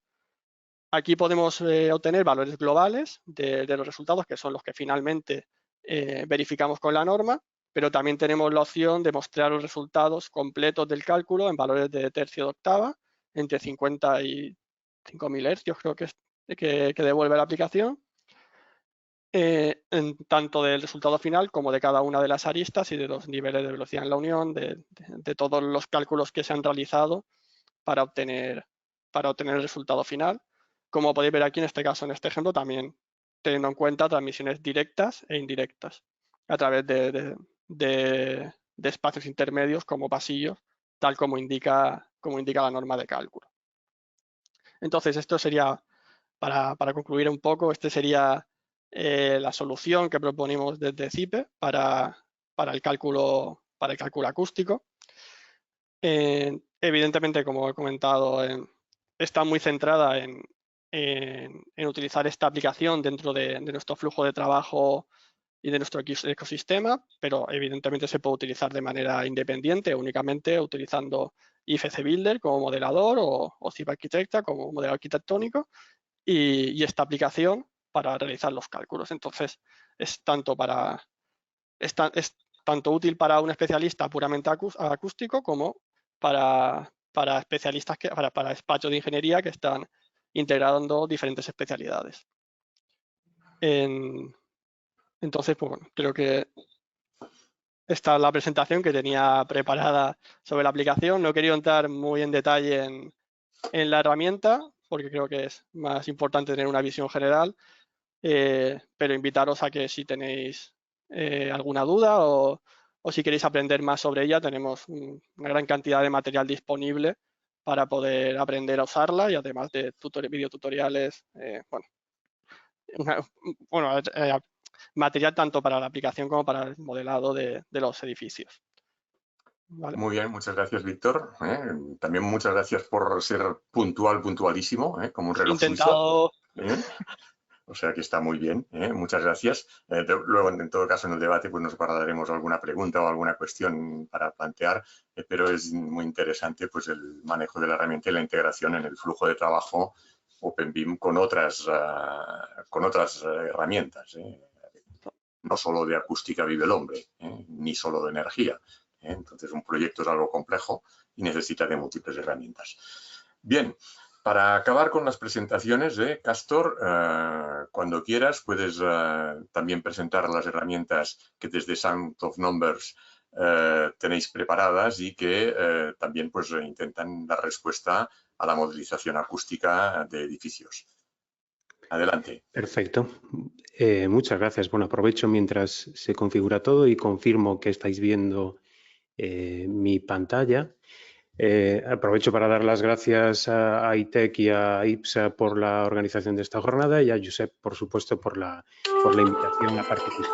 Aquí podemos obtener valores globales de los resultados, que son los que finalmente verificamos con la norma, pero también tenemos la opción de mostrar los resultados completos del cálculo en valores de tercio de octava, entre 50 y 5000 hercios, creo que devuelve la aplicación. tanto del resultado final como de cada una de las aristas y de los niveles de velocidad en la unión, de todos los cálculos que se han realizado para obtener el resultado final. Como podéis ver aquí en este caso, en este ejemplo, también teniendo en cuenta transmisiones directas e indirectas a través de espacios intermedios como pasillos, tal como indica la norma de cálculo. Entonces, esto sería, para concluir un poco, este sería la solución que proponemos desde CIPE para el cálculo acústico. Evidentemente, como he comentado, está muy centrada en utilizar esta aplicación dentro de nuestro flujo de trabajo y de nuestro ecosistema, pero evidentemente se puede utilizar de manera independiente, únicamente utilizando IFC Builder como modelador o CIP Arquitecta como modelo arquitectónico y esta aplicación para realizar los cálculos. Entonces, es tanto útil para un especialista puramente acústico como para especialistas, para despachos de ingeniería que están integrando diferentes especialidades. Entonces, pues bueno, creo que esta es la presentación que tenía preparada sobre la aplicación. No he querido entrar muy en detalle en la herramienta, porque creo que es más importante tener una visión general, pero invitaros a que si tenéis alguna duda o si queréis aprender más sobre ella, tenemos una gran cantidad de material disponible para poder aprender a usarla y además de videotutoriales, material tanto para la aplicación como para el modelado de los edificios. ¿Vale? Muy bien, muchas gracias, Víctor. También muchas gracias por ser puntualísimo, como un reloj intentado... suizo. O sea que está muy bien, muchas gracias. Luego, en todo caso, en el debate pues nos guardaremos alguna pregunta o alguna cuestión para plantear, pero es muy interesante pues el manejo de la herramienta y la integración en el flujo de trabajo OpenBIM con otras herramientas. No solo de acústica vive el hombre, ni solo de energía. Entonces, un proyecto es algo complejo y necesita de múltiples herramientas. Bien. Para acabar con las presentaciones, Castor, cuando quieras puedes también presentar las herramientas que desde Sound of Numbers tenéis preparadas y que también pues, intentan dar respuesta a la modelización acústica de edificios. Adelante. Perfecto. Muchas gracias. Bueno, aprovecho mientras se configura todo y confirmo que estáis viendo mi pantalla. Aprovecho para dar las gracias a ITEC y a IPSA por la organización de esta jornada y a Josep, por supuesto, por la invitación a participar.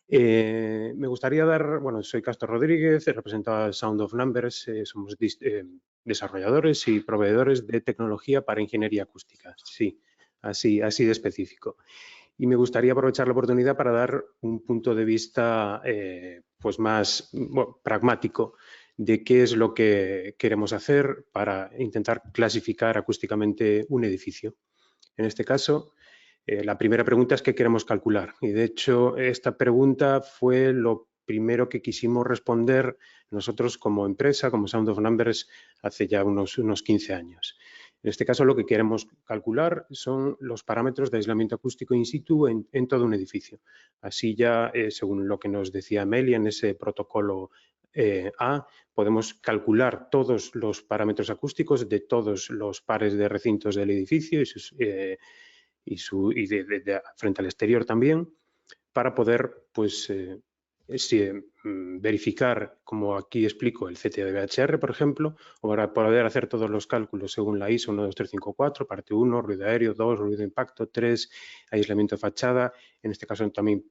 Me gustaría soy Castor Rodríguez, represento a Sound of Numbers, somos desarrolladores y proveedores de tecnología para ingeniería acústica, sí, así de específico. Y me gustaría aprovechar la oportunidad para dar un punto de vista pues más pragmático de qué es lo que queremos hacer para intentar clasificar acústicamente un edificio. En este caso, la primera pregunta es qué queremos calcular. Y de hecho, esta pregunta fue lo primero que quisimos responder nosotros como empresa, como Sound of Numbers, hace ya unos 15 años. En este caso, lo que queremos calcular son los parámetros de aislamiento acústico in situ en todo un edificio. Así ya, según lo que nos decía Amelia en ese protocolo A, podemos calcular todos los parámetros acústicos de todos los pares de recintos del edificio frente al exterior también, para poder pues, verificar, como aquí explico, el CTA de VHR, por ejemplo, o para poder hacer todos los cálculos según la ISO 12354, parte 1, ruido aéreo, 2, ruido de impacto, 3, aislamiento de fachada. En este caso también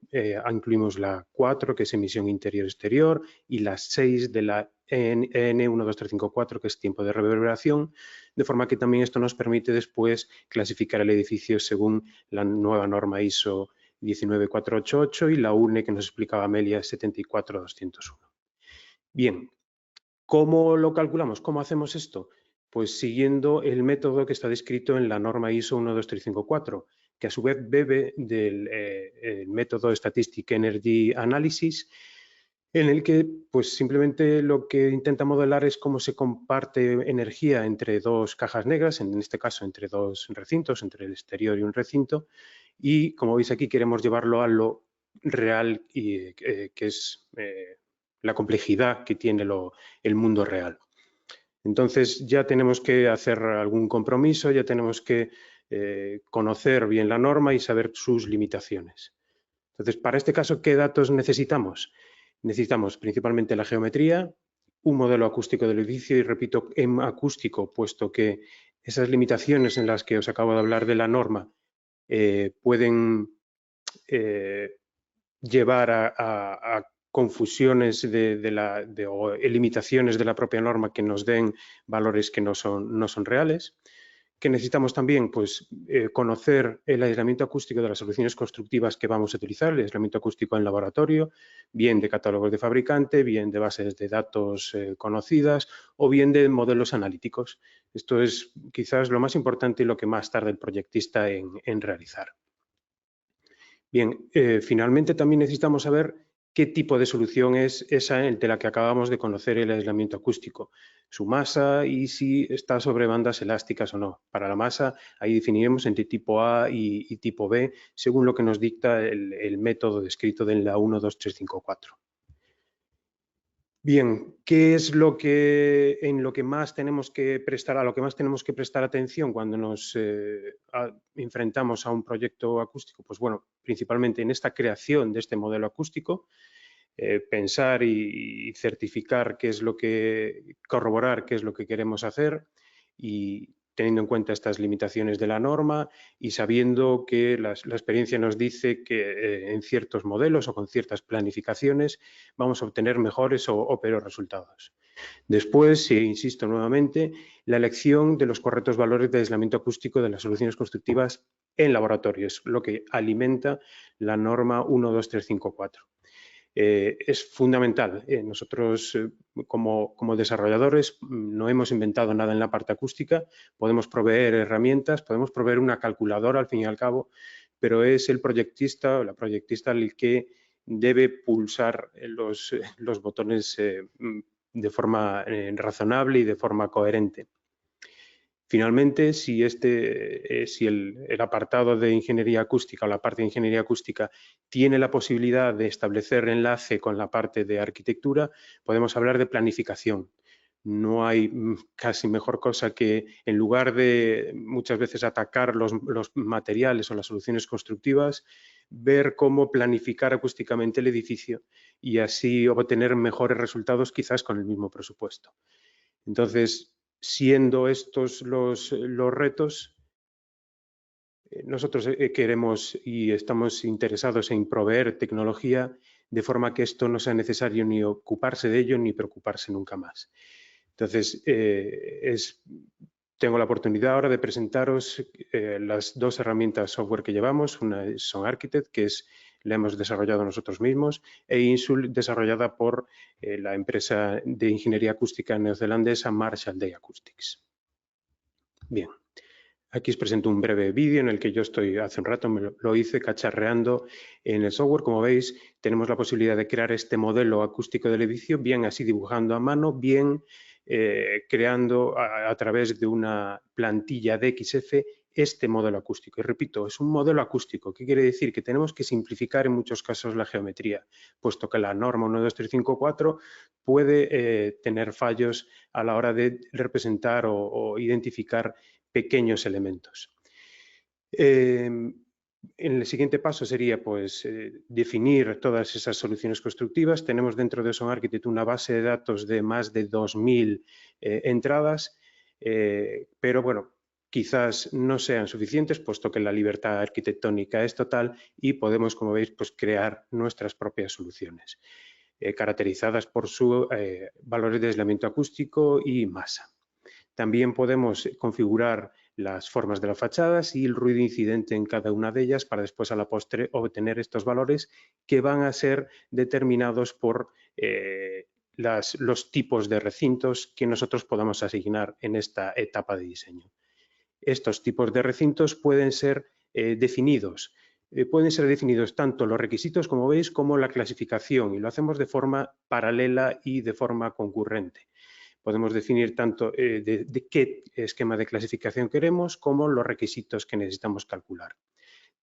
incluimos la 4, que es emisión interior-exterior, y la 6 de la EN 12354, que es tiempo de reverberación, de forma que también esto nos permite después clasificar el edificio según la nueva norma ISO 19488 y la UNE que nos explicaba Amelia 74201. Bien, ¿cómo lo calculamos? ¿Cómo hacemos esto? Pues siguiendo el método que está descrito en la norma ISO 12354, que a su vez bebe del método Statistic Energy Analysis, en el que pues simplemente lo que intenta modelar es cómo se comparte energía entre dos cajas negras, en este caso entre dos recintos, entre el exterior y un recinto, y, como veis aquí, queremos llevarlo a lo real, y que es la complejidad que tiene el mundo real. Entonces ya tenemos que hacer algún compromiso, ya tenemos que conocer bien la norma y saber sus limitaciones. Entonces, para este caso, ¿qué datos necesitamos? Necesitamos principalmente la geometría, un modelo acústico del edificio, y repito, en acústico, puesto que esas limitaciones en las que os acabo de hablar de la norma pueden llevar a confusiones o limitaciones de la propia norma que nos den valores que no son reales. Que necesitamos también, pues, conocer el aislamiento acústico de las soluciones constructivas que vamos a utilizar, el aislamiento acústico en laboratorio, bien de catálogos de fabricante, bien de bases de datos conocidas o bien de modelos analíticos. Esto es quizás lo más importante y lo que más tarda el proyectista en realizar. Bien, finalmente también necesitamos saber qué tipo de solución es esa de la que acabamos de conocer, el aislamiento acústico, su masa y si está sobre bandas elásticas o no. Para la masa, ahí definiremos entre tipo A y tipo B, según lo que nos dicta el método descrito en la 12354. Bien, ¿qué es en lo que más tenemos que prestar, a lo que más tenemos que prestar atención cuando nos enfrentamos a un proyecto acústico? Pues bueno, principalmente en esta creación de este modelo acústico, pensar y certificar corroborar qué es lo que queremos hacer, y teniendo en cuenta estas limitaciones de la norma y sabiendo que la experiencia nos dice que en ciertos modelos o con ciertas planificaciones vamos a obtener mejores o peores resultados. Después, insisto nuevamente, la elección de los correctos valores de aislamiento acústico de las soluciones constructivas en laboratorios, lo que alimenta la norma 12354. Es fundamental. Nosotros, como desarrolladores, no hemos inventado nada en la parte acústica. Podemos proveer herramientas, podemos proveer una calculadora, al fin y al cabo, pero es el proyectista o la proyectista el que debe pulsar los botones de forma razonable y de forma coherente. Finalmente, si el apartado de ingeniería acústica o la parte de ingeniería acústica tiene la posibilidad de establecer enlace con la parte de arquitectura, podemos hablar de planificación. No hay casi mejor cosa que, en lugar de muchas veces atacar los materiales o las soluciones constructivas, ver cómo planificar acústicamente el edificio y así obtener mejores resultados quizás con el mismo presupuesto. Entonces, siendo estos los retos, nosotros queremos y estamos interesados en proveer tecnología de forma que esto no sea necesario ni ocuparse de ello ni preocuparse nunca más. Entonces, tengo la oportunidad ahora de presentaros las dos herramientas software que llevamos. Una es SonArchitect, que la hemos desarrollado nosotros mismos, e Insul, desarrollada por la empresa de ingeniería acústica neozelandesa Marshall Day Acoustics. Bien, aquí os presento un breve vídeo en el que yo hace un rato lo hice cacharreando en el software. Como veis, tenemos la posibilidad de crear este modelo acústico del edificio, bien así dibujando a mano, bien creando a través de una plantilla de XF este modelo acústico. Y repito, es un modelo acústico. ¿Qué quiere decir? Que tenemos que simplificar en muchos casos la geometría, puesto que la norma 12354 puede tener fallos a la hora de representar o identificar pequeños elementos. El siguiente paso sería, pues, definir todas esas soluciones constructivas. Tenemos dentro de SonArchitect una base de datos de más de 2000 entradas, pero bueno, quizás no sean suficientes, puesto que la libertad arquitectónica es total y podemos, como veis, pues, crear nuestras propias soluciones, caracterizadas por sus valores de aislamiento acústico y masa. También podemos configurar las formas de las fachadas y el ruido incidente en cada una de ellas para después, a la postre, obtener estos valores que van a ser determinados por los tipos de recintos que nosotros podamos asignar en esta etapa de diseño. Estos tipos de recintos pueden ser definidos. Pueden ser definidos tanto los requisitos, como veis, como la clasificación, y lo hacemos de forma paralela y de forma concurrente. Podemos definir tanto de qué esquema de clasificación queremos como los requisitos que necesitamos calcular.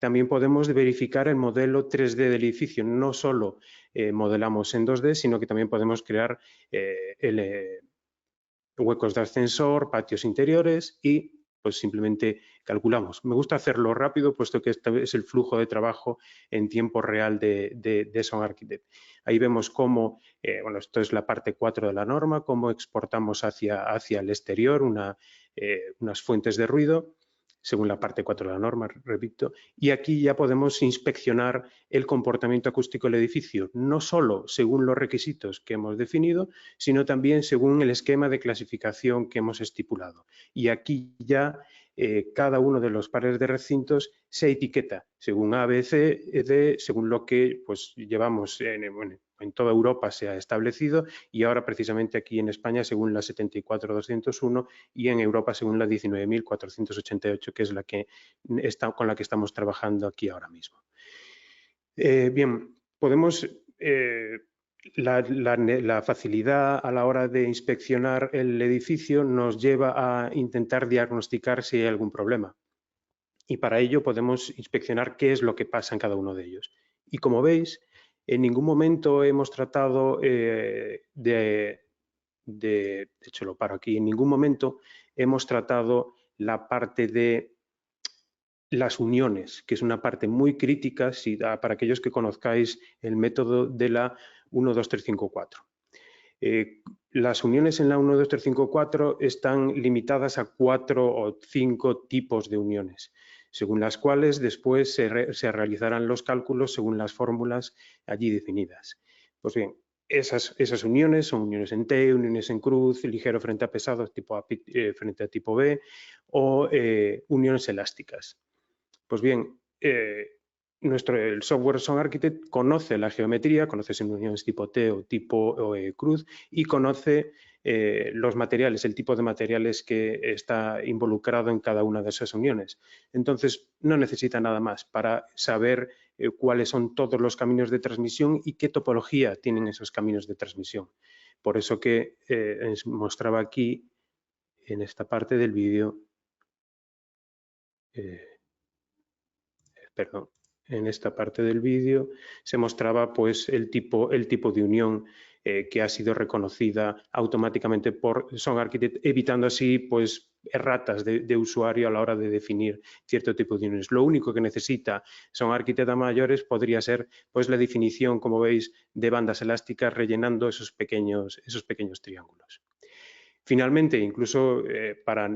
también podemos verificar el modelo 3D del edificio. No solo modelamos en 2D, sino que también podemos crear huecos de ascensor, patios interiores y pues simplemente calculamos. Me gusta hacerlo rápido, puesto que este es el flujo de trabajo en tiempo real de Son Architect. Ahí vemos cómo, bueno, esto es la parte 4 de la norma, cómo exportamos hacia el exterior unas fuentes de ruido, según la parte 4 de la norma, repito, y aquí ya podemos inspeccionar el comportamiento acústico del edificio, no solo según los requisitos que hemos definido, sino también según el esquema de clasificación que hemos estipulado. Y aquí ya cada uno de los pares de recintos se etiqueta según A, B, C, D, según lo que pues, llevamos en toda Europa se ha establecido y ahora precisamente aquí en España según la 74201 y en Europa según la 19.488, que es la que con la que estamos trabajando aquí ahora mismo. Bien, podemos... La facilidad a la hora de inspeccionar el edificio nos lleva a intentar diagnosticar si hay algún problema. Y para ello podemos inspeccionar qué es lo que pasa en cada uno de ellos. Y como veis, en ningún momento hemos tratado de hecho lo paro aquí, en ningún momento hemos tratado la parte de las uniones, que es una parte muy crítica para aquellos que conozcáis el método de la 1, 2, 3, 5, 4. Las uniones en la 1, 2, 3, 5, 4 están limitadas a 4 o 5 tipos de uniones, según las cuales después se realizarán los cálculos según las fórmulas allí definidas. Pues bien, esas uniones son uniones en T, uniones en cruz, ligero frente a pesado, tipo A frente a tipo B, o uniones elásticas. Pues bien, el software Son Architect conoce la geometría, conoce si uniones tipo T o tipo cruz y conoce los materiales, el tipo de materiales que está involucrado en cada una de esas uniones. Entonces, no necesita nada más para saber cuáles son todos los caminos de transmisión y qué topología tienen esos caminos de transmisión. Por eso que mostraba aquí, en esta parte del vídeo, perdón, en esta parte del vídeo se mostraba pues el tipo de unión que ha sido reconocida automáticamente por Son Architect, evitando así pues erratas de usuario a la hora de definir cierto tipo de uniones. Lo único que necesita Son Architect a mayores podría ser pues la definición, como veis, de bandas elásticas rellenando esos pequeños triángulos. Finalmente, incluso para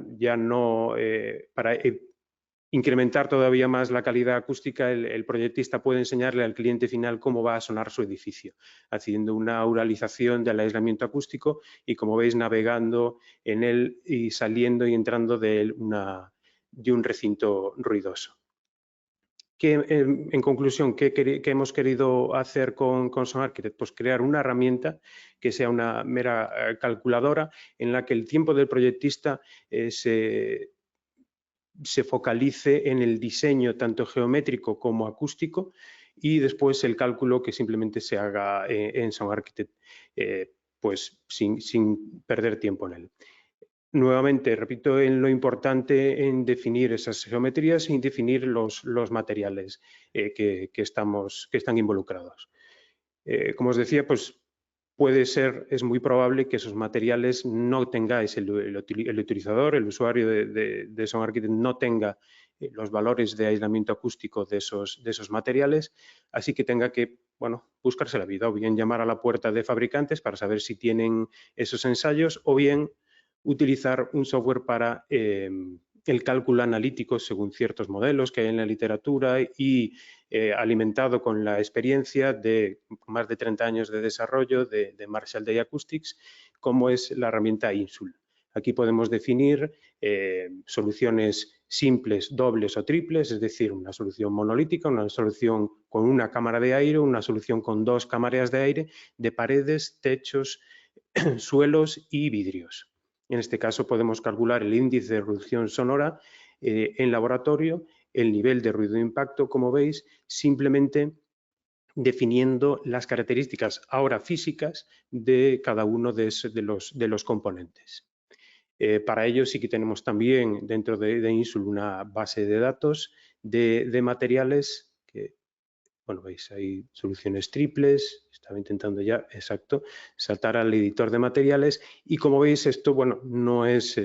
incrementar todavía más la calidad acústica, el proyectista puede enseñarle al cliente final cómo va a sonar su edificio, haciendo una auralización del aislamiento acústico y, como veis, navegando en él y saliendo y entrando de un recinto ruidoso. En conclusión, ¿qué hemos querido hacer con Son Architect? Pues crear una herramienta que sea una mera calculadora en la que el tiempo del proyectista se focalice en el diseño tanto geométrico como acústico y después el cálculo que simplemente se haga en Son Architect pues sin perder tiempo en él. Nuevamente, repito, en lo importante en definir esas geometrías y definir los materiales que están involucrados. Como os decía, pues es muy probable que esos materiales no tengáis, el utilizador, el usuario de Son Architect no tenga los valores de aislamiento acústico de esos materiales, así que tenga que, bueno, buscarse la vida, o bien llamar a la puerta de fabricantes para saber si tienen esos ensayos, o bien utilizar un software para el cálculo analítico según ciertos modelos que hay en la literatura y alimentado con la experiencia de más de 30 años de desarrollo de Marshall Day Acoustics, como es la herramienta INSUL. Aquí podemos definir soluciones simples, dobles o triples, es decir, una solución monolítica, una solución con una cámara de aire, una solución con 2 cámaras de aire, de paredes, techos, suelos y vidrios. En este caso podemos calcular el índice de reducción sonora en laboratorio, el nivel de ruido de impacto, como veis, simplemente definiendo las características ahora físicas de cada uno de los componentes. Para ello sí que tenemos también dentro de INSUL una base de datos de materiales que, bueno, veis, hay soluciones triples, estaba intentando ya, exacto, saltar al editor de materiales y como veis esto, bueno, no es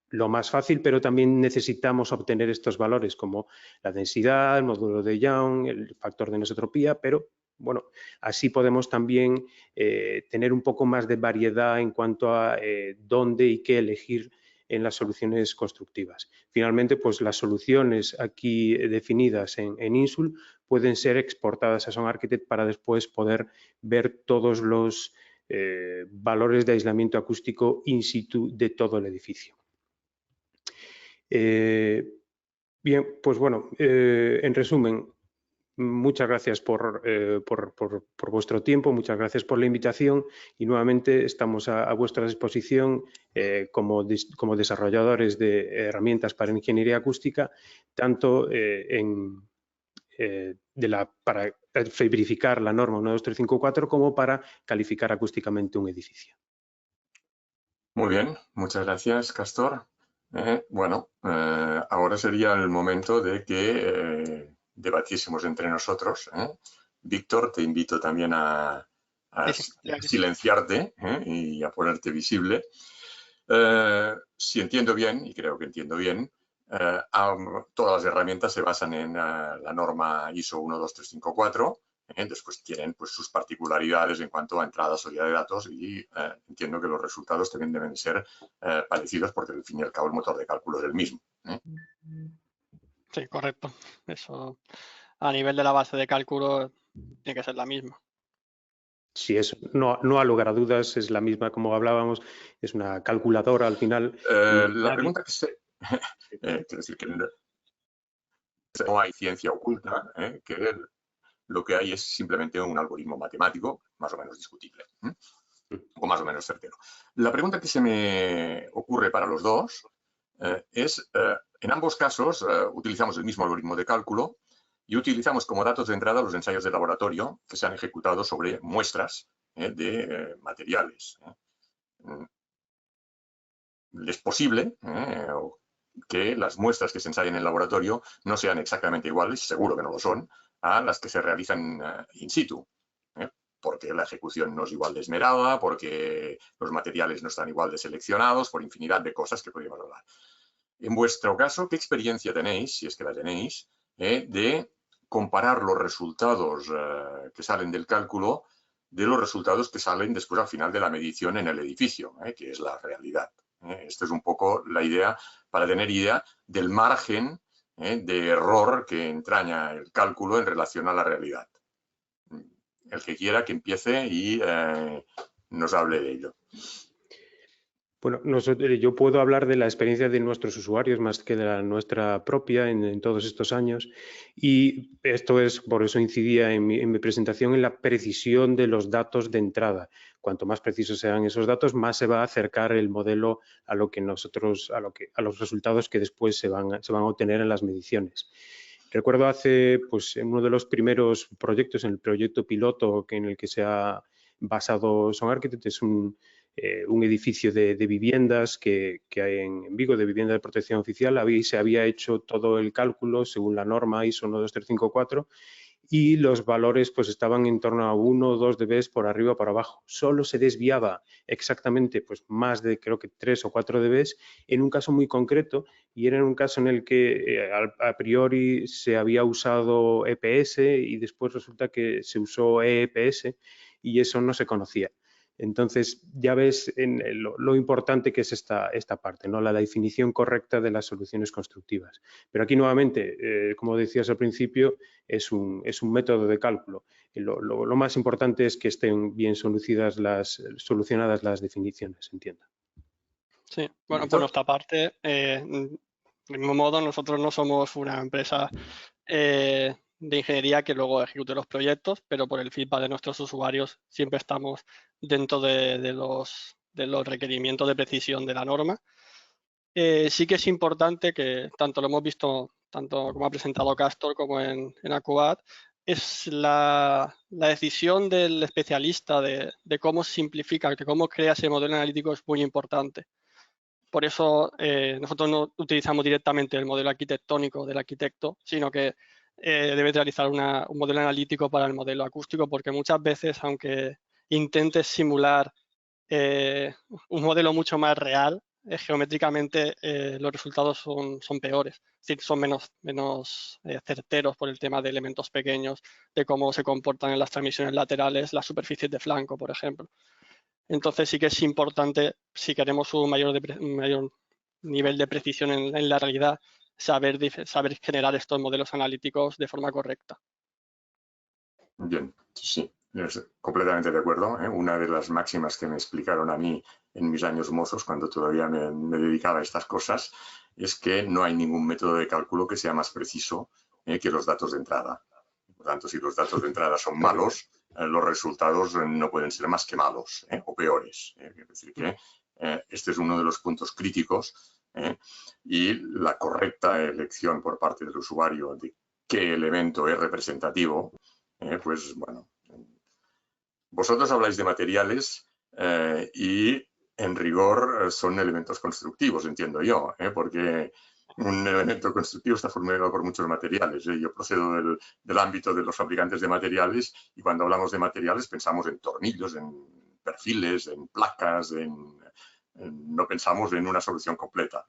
lo más fácil, pero también necesitamos obtener estos valores como la densidad, el módulo de Young, el factor de anisotropía, pero bueno, así podemos también tener un poco más de variedad en cuanto a dónde y qué elegir en las soluciones constructivas. Finalmente, pues las soluciones aquí definidas en Insul pueden ser exportadas a SonArchitect para después poder ver todos los valores de aislamiento acústico in situ de todo el edificio. Bien, pues bueno, en resumen, muchas gracias por vuestro tiempo, muchas gracias por la invitación y nuevamente estamos a vuestra disposición como desarrolladores de herramientas para ingeniería acústica, tanto para verificar la norma 12354 como para calificar acústicamente un edificio. Muy bien, muchas gracias, Castor. Ahora sería el momento de que debatiésemos entre nosotros. Víctor, te invito también a silenciarte y a ponerte visible. Si entiendo bien, y creo que entiendo bien, todas las herramientas se basan en la norma ISO 12354. Después tienen pues, sus particularidades en cuanto a entrada, salida de datos y entiendo que los resultados también deben ser parecidos porque al fin y al cabo el motor de cálculo es el mismo. Sí, correcto. Eso a nivel de la base de cálculo tiene que ser la misma. Sí, eso no ha lugar a dudas, es la misma como hablábamos, es una calculadora al final. La pregunta que se... quiero decir que no hay ciencia oculta, que lo que hay es simplemente un algoritmo matemático más o menos discutible, o más o menos certero. La pregunta que se me ocurre para los dos es, en ambos casos utilizamos el mismo algoritmo de cálculo y utilizamos como datos de entrada los ensayos de laboratorio que se han ejecutado sobre muestras de materiales. Es posible que las muestras que se ensayan en el laboratorio no sean exactamente iguales, seguro que no lo son, a las que se realizan in situ, porque la ejecución no es igual de esmerada, porque los materiales no están igual de seleccionados, por infinidad de cosas que podríamos hablar. En vuestro caso, ¿qué experiencia tenéis, si es que la tenéis, de comparar los resultados que salen del cálculo de los resultados que salen después al final de la medición en el edificio, que es la realidad? Esta es un poco la idea, para tener idea del margen de error que entraña el cálculo en relación a la realidad. El que quiera que empiece y nos hable de ello. Bueno, yo puedo hablar de la experiencia de nuestros usuarios más que de la nuestra propia en todos estos años y esto es, por eso incidía en mi presentación en la precisión de los datos de entrada. Cuanto más precisos sean esos datos, más se va a acercar el modelo a lo que nosotros, a los resultados que después se van a obtener en las mediciones. Recuerdo pues en uno de los primeros proyectos, en el proyecto piloto en el que se ha basado SonArchitect, es un edificio de viviendas que hay en Vigo, de vivienda de protección oficial. Se había hecho todo el cálculo según la norma ISO 12354 y los valores pues estaban en torno a 1 o 2 dB por arriba o por abajo. Solo se desviaba exactamente pues más de creo que 3 o 4 dB en un caso muy concreto y era en un caso en el que a priori se había usado EPS y después resulta que se usó EEPS y eso no se conocía. Entonces, ya ves lo importante que es esta parte, ¿no? La definición correcta de las soluciones constructivas. Pero aquí, nuevamente, como decías al principio, es un método de cálculo. Lo más importante es que estén bien solucionadas las definiciones, entiendo. Sí, bueno, por nuestra parte, de mismo modo, nosotros no somos una empresa de ingeniería que luego ejecute los proyectos, pero por el feedback de nuestros usuarios siempre estamos dentro de los requerimientos de precisión de la norma. Sí que es importante que, tanto lo hemos visto, tanto como ha presentado Castor como en Acubat, es la decisión del especialista de cómo simplifica, de cómo crea ese modelo analítico es muy importante. Por eso nosotros no utilizamos directamente el modelo arquitectónico del arquitecto, sino que debe realizar un modelo analítico para el modelo acústico, porque muchas veces, aunque intentes simular un modelo mucho más real, geométricamente los resultados son peores, es decir, son menos certeros por el tema de elementos pequeños, de cómo se comportan en las transmisiones laterales, las superficies de flanco, por ejemplo. Entonces sí que es importante, si queremos un mayor nivel de precisión en la realidad, saber generar estos modelos analíticos de forma correcta. Bien, sí, completamente de acuerdo. Una de las máximas que me explicaron a mí en mis años mozos, cuando todavía me dedicaba a estas cosas, es que no hay ningún método de cálculo que sea más preciso que los datos de entrada. Por tanto, si los datos de entrada son malos, los resultados no pueden ser más que malos o peores. Es decir, que este es uno de los puntos críticos y la correcta elección por parte del usuario de qué elemento es representativo, pues bueno, vosotros habláis de materiales y en rigor son elementos constructivos, entiendo yo, porque un elemento constructivo está formado por muchos materiales. Yo procedo del ámbito de los fabricantes de materiales y cuando hablamos de materiales pensamos en tornillos, en perfiles, en placas, no pensamos en una solución completa.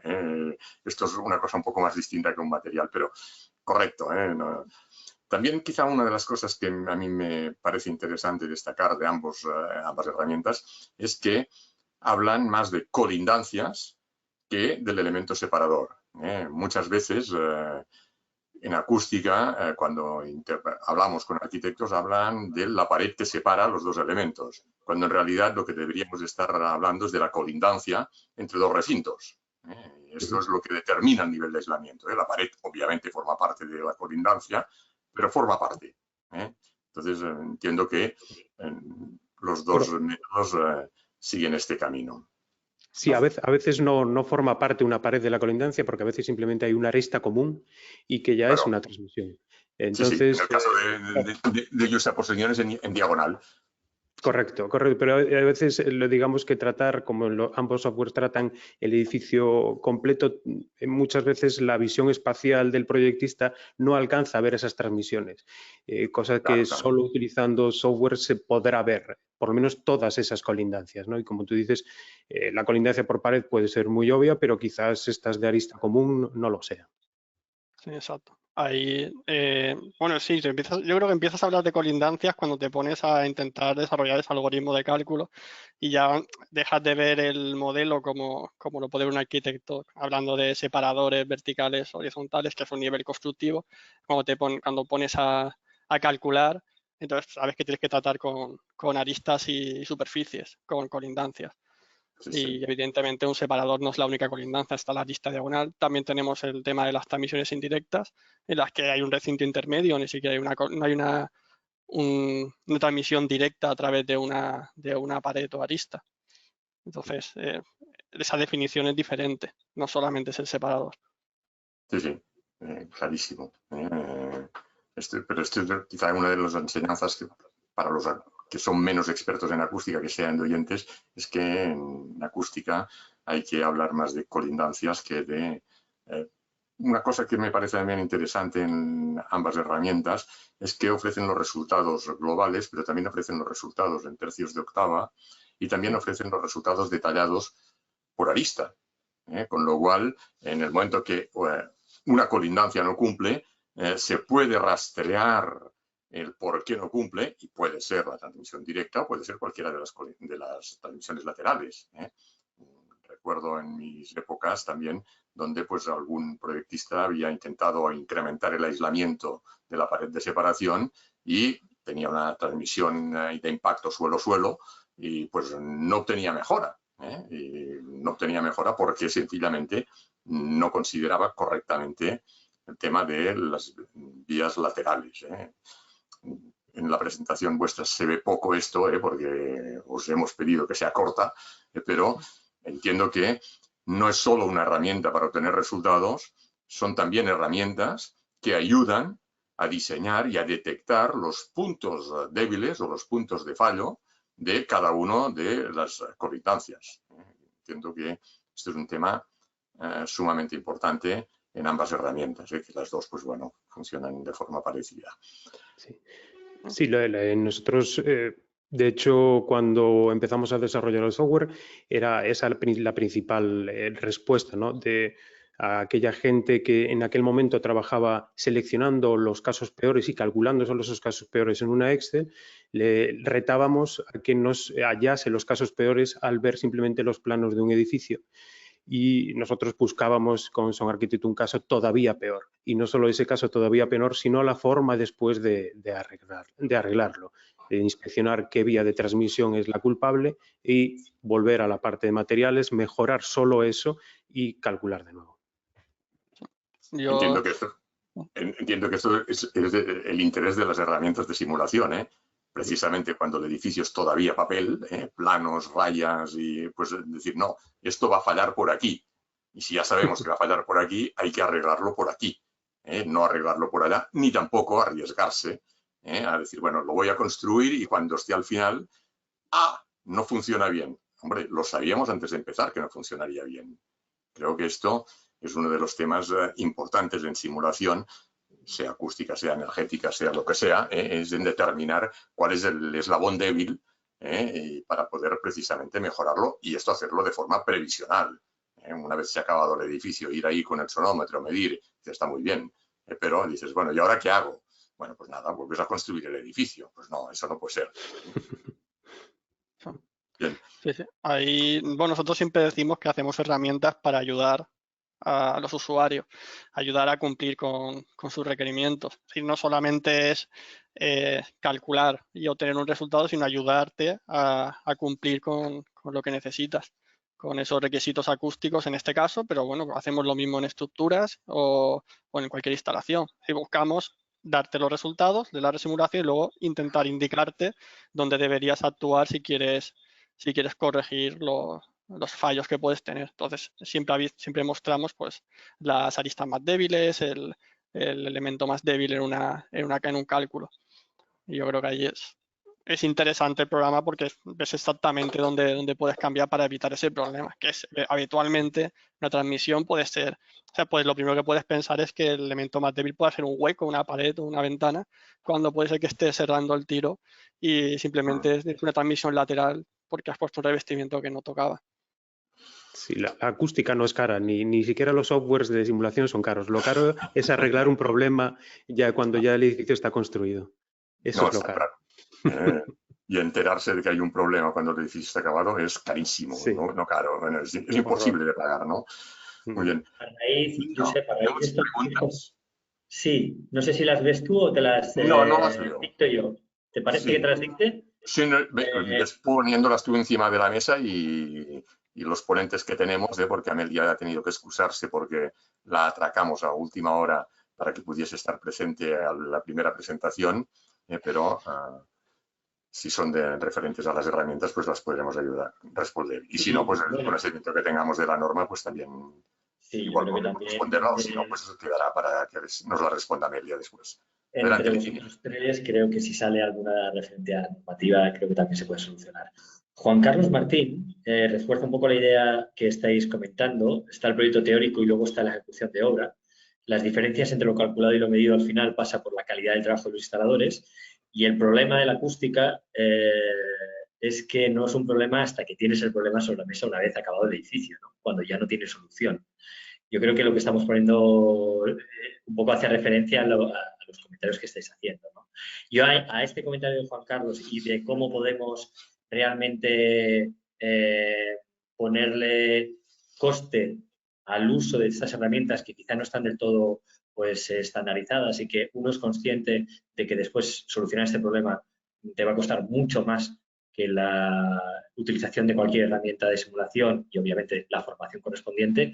Esto es una cosa un poco más distinta que un material, pero correcto. No. También quizá una de las cosas que a mí me parece interesante destacar de ambas herramientas es que hablan más de colindancias que del elemento separador. Muchas veces en acústica, cuando hablamos con arquitectos, hablan de la pared que separa los dos elementos, cuando en realidad lo que deberíamos estar hablando es de la colindancia entre dos recintos. Esto es lo que determina el nivel de aislamiento. La pared obviamente forma parte de la colindancia, pero forma parte. Entonces entiendo que los dos métodos siguen este camino. Sí, a veces no forma parte una pared de la colindancia porque a veces simplemente hay una arista común y que ya es una transmisión. Entonces, sí. En el caso de yuxtaposiciones en diagonal. Correcto, pero a veces digamos que tratar, como ambos softwares tratan el edificio completo, muchas veces la visión espacial del proyectista no alcanza a ver esas transmisiones, cosa que solo utilizando software se podrá ver, por lo menos todas esas colindancias, ¿no? Y como tú dices, la colindancia por pared puede ser muy obvia, pero quizás estas de arista común no lo sea. Sí, exacto. Ahí, bueno, sí, yo creo que empiezas a hablar de colindancias cuando te pones a intentar desarrollar ese algoritmo de cálculo y ya dejas de ver el modelo como lo puede ver un arquitecto, hablando de separadores verticales, horizontales, que es un nivel constructivo. Cuando pones a calcular, entonces sabes que tienes que tratar con aristas y superficies, con colindancias. Y evidentemente un separador no es la única colindancia, está la arista diagonal. También tenemos el tema de las transmisiones indirectas, en las que hay un recinto intermedio, ni siquiera no hay una transmisión directa a través de una pared o arista. Entonces, esa definición es diferente, no solamente es el separador. Sí, clarísimo. Pero esto es quizá una de las enseñanzas que para los que son menos expertos en acústica, que sean de oyentes, es que en acústica hay que hablar más de colindancias que de... una cosa que me parece también interesante en ambas herramientas es que ofrecen los resultados globales, pero también ofrecen los resultados en tercios de octava y también ofrecen los resultados detallados por arista. Con lo cual, en el momento que una colindancia no cumple, se puede rastrear el por qué no cumple y puede ser la transmisión directa o puede ser cualquiera de las transmisiones laterales. Recuerdo en mis épocas también donde pues algún proyectista había intentado incrementar el aislamiento de la pared de separación y tenía una transmisión de impacto suelo-suelo y pues no obtenía mejora. Y no obtenía mejora porque sencillamente no consideraba correctamente el tema de las vías laterales. En la presentación vuestra se ve poco esto, porque os hemos pedido que sea corta, pero entiendo que no es solo una herramienta para obtener resultados, son también herramientas que ayudan a diseñar y a detectar los puntos débiles o los puntos de fallo de cada uno de las colindancias. Entiendo que Esto es un tema sumamente importante en ambas herramientas, que las dos, pues bueno, funcionan de forma parecida. Sí, sí nosotros, de hecho, cuando empezamos a desarrollar el software, era esa la principal respuesta, ¿no? De a aquella gente que en aquel momento trabajaba seleccionando los casos peores y calculando solo esos casos peores en una Excel, le retábamos a que nos hallase los casos peores al ver simplemente los planos de un edificio. Y nosotros buscábamos con Son Architect un caso todavía peor. Y no solo ese caso todavía peor, sino la forma después de arreglarlo, de inspeccionar qué vía de transmisión es la culpable y volver a la parte de materiales, mejorar solo eso y calcular de nuevo. Entiendo que esto es el interés de las herramientas de simulación, ¿eh? Precisamente cuando el edificio es todavía papel, planos, rayas, y pues decir, no, esto va a fallar por aquí. Y si ya sabemos que va a fallar por aquí, hay que arreglarlo por aquí, no arreglarlo por allá, ni tampoco arriesgarse a decir, bueno, lo voy a construir y cuando esté al final, no funciona bien. Hombre, lo sabíamos antes de empezar que no funcionaría bien. Creo que esto es uno de los temas importantes en simulación, sea acústica, sea energética, sea lo que sea, es en determinar cuál es el eslabón débil para poder precisamente mejorarlo y esto hacerlo de forma previsional. Una vez se ha acabado el edificio, ir ahí con el sonómetro, medir, está muy bien, pero dices, bueno, ¿y ahora qué hago? Bueno, pues nada, vuelves a construir el edificio. Pues no, eso no puede ser. Bien. Sí, sí. Ahí, bueno, nosotros siempre decimos que hacemos herramientas para ayudar a los usuarios, ayudar a cumplir con sus requerimientos. Es decir, no solamente es calcular y obtener un resultado, sino ayudarte a cumplir con lo que necesitas, con esos requisitos acústicos en este caso, pero bueno, hacemos lo mismo en estructuras o en cualquier instalación. Si buscamos darte los resultados de la resimulación y luego intentar indicarte dónde deberías actuar si quieres corregir los fallos que puedes tener. Entonces, siempre mostramos pues, las aristas más débiles, el elemento más débil en un cálculo. Y yo creo que ahí es interesante el programa porque ves exactamente dónde puedes cambiar para evitar ese problema, que es habitualmente una transmisión puede ser, o sea, pues lo primero que puedes pensar es que el elemento más débil puede ser un hueco, una pared o una ventana, cuando puede ser que esté cerrando el tiro y simplemente es una transmisión lateral porque has puesto un revestimiento que no tocaba. Sí, la acústica no es cara, ni siquiera los softwares de simulación son caros. Lo caro es arreglar un problema ya cuando ya el edificio está construido. Eso es lo caro. Claro. Y enterarse de que hay un problema cuando el edificio está acabado es carísimo, sí. no caro. Bueno, es imposible de pagar, ¿no? Muy bien. A raíz de estos preguntas. Sí, no sé si las ves tú o te las no las veo. dicto yo. ¿Te parece que te las dicte? Sí, poniéndolas tú encima de la mesa y los ponentes que tenemos, porque Amelia ha tenido que excusarse porque la atracamos a última hora para que pudiese estar presente a la primera presentación, pero si son referentes a las herramientas, pues las podremos ayudar a responder. Y si no, pues el conocimiento que tengamos de la norma, pues también igual podemos responderlo, si no, pues eso quedará para que nos la responda Amelia después. Entre vosotros tres, creo que si sale alguna referencia normativa, creo que también se puede solucionar. Juan Carlos Martín refuerza un poco la idea que estáis comentando. Está el proyecto teórico y luego está la ejecución de obra. Las diferencias entre lo calculado y lo medido al final pasa por la calidad del trabajo de los instaladores y el problema de la acústica es que no es un problema hasta que tienes el problema sobre la mesa una vez acabado el edificio, ¿no? Cuando ya no tiene solución. Yo creo que lo que estamos poniendo un poco hace referencia a los comentarios que estáis haciendo, ¿no? Yo a este comentario de Juan Carlos y de cómo podemos realmente ponerle coste al uso de estas herramientas que quizá no están del todo pues, estandarizadas y que uno es consciente de que después solucionar este problema te va a costar mucho más que la utilización de cualquier herramienta de simulación y obviamente la formación correspondiente.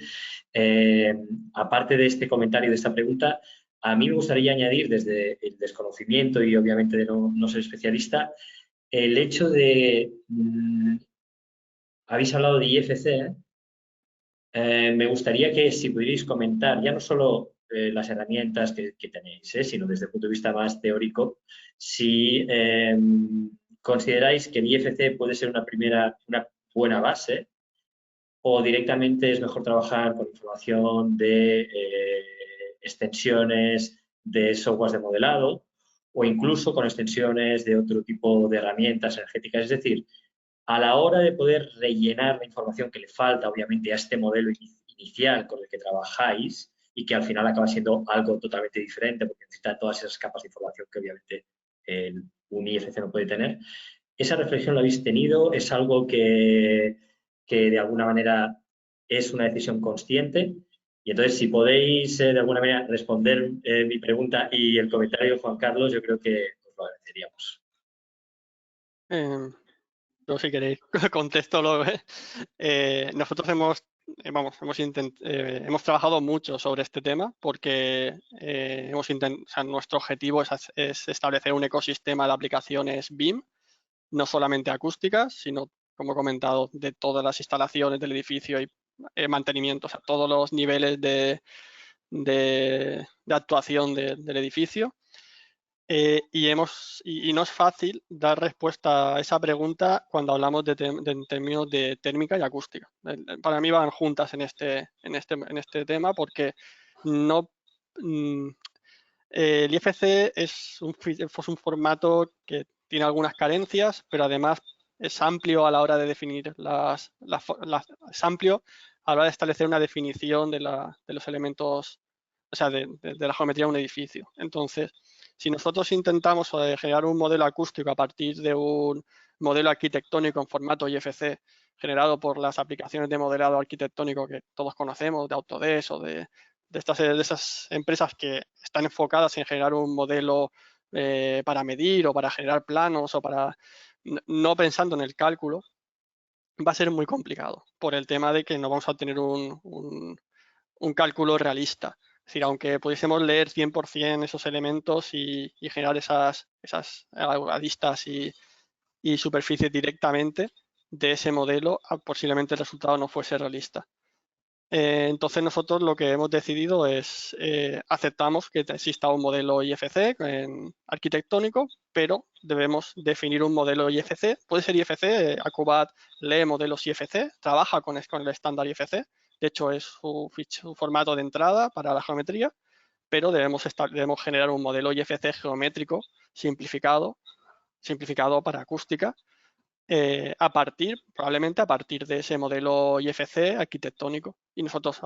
Aparte de este comentario, de esta pregunta, a mí me gustaría añadir desde el desconocimiento y obviamente de no ser especialista, el hecho de, habéis hablado de IFC, me gustaría que si pudierais comentar ya no solo las herramientas que tenéis, sino desde el punto de vista más teórico, si consideráis que el IFC puede ser una buena base o directamente es mejor trabajar con información de extensiones de softwares de modelado o incluso con extensiones de otro tipo de herramientas energéticas. Es decir, a la hora de poder rellenar la información que le falta, obviamente, a este modelo inicial con el que trabajáis y que al final acaba siendo algo totalmente diferente porque necesita todas esas capas de información que obviamente un IFC no puede tener. ¿Esa reflexión la habéis tenido? ¿Es algo que de alguna manera es una decisión consciente? Y entonces, si podéis de alguna manera responder mi pregunta y el comentario de Juan Carlos, yo creo que os lo agradeceríamos. Yo, si queréis, contesto luego. Nosotros hemos trabajado mucho sobre este tema porque nuestro objetivo es establecer un ecosistema de aplicaciones BIM, no solamente acústicas, sino, como he comentado, de todas las instalaciones del edificio y mantenimiento, o sea, todos los niveles de actuación del edificio. Y no es fácil dar respuesta a esa pregunta cuando hablamos en términos de térmica y acústica. Para mí van juntas en este tema porque el IFC es un formato que tiene algunas carencias, pero además es amplio a la hora de definir es amplio a la hora de establecer una definición de los elementos, o sea, de la geometría de un edificio. Entonces, si nosotros intentamos generar un modelo acústico a partir de un modelo arquitectónico en formato IFC generado por las aplicaciones de modelado arquitectónico que todos conocemos, de Autodesk o de esas empresas que están enfocadas en generar un modelo para medir o para generar planos o para no pensando en el cálculo, va a ser muy complicado por el tema de que no vamos a tener un cálculo realista. Es decir, aunque pudiésemos leer 100% esos elementos y generar esas aristas y superficies directamente de ese modelo, posiblemente el resultado no fuese realista. Entonces nosotros lo que hemos decidido es aceptamos que exista un modelo IFC arquitectónico, pero debemos definir un modelo IFC. Puede ser IFC, Acrobat lee modelos IFC, trabaja con el estándar IFC, de hecho es su formato de entrada para la geometría, pero debemos generar un modelo IFC geométrico simplificado para acústica, probablemente a partir de ese modelo IFC arquitectónico. Y nosotros,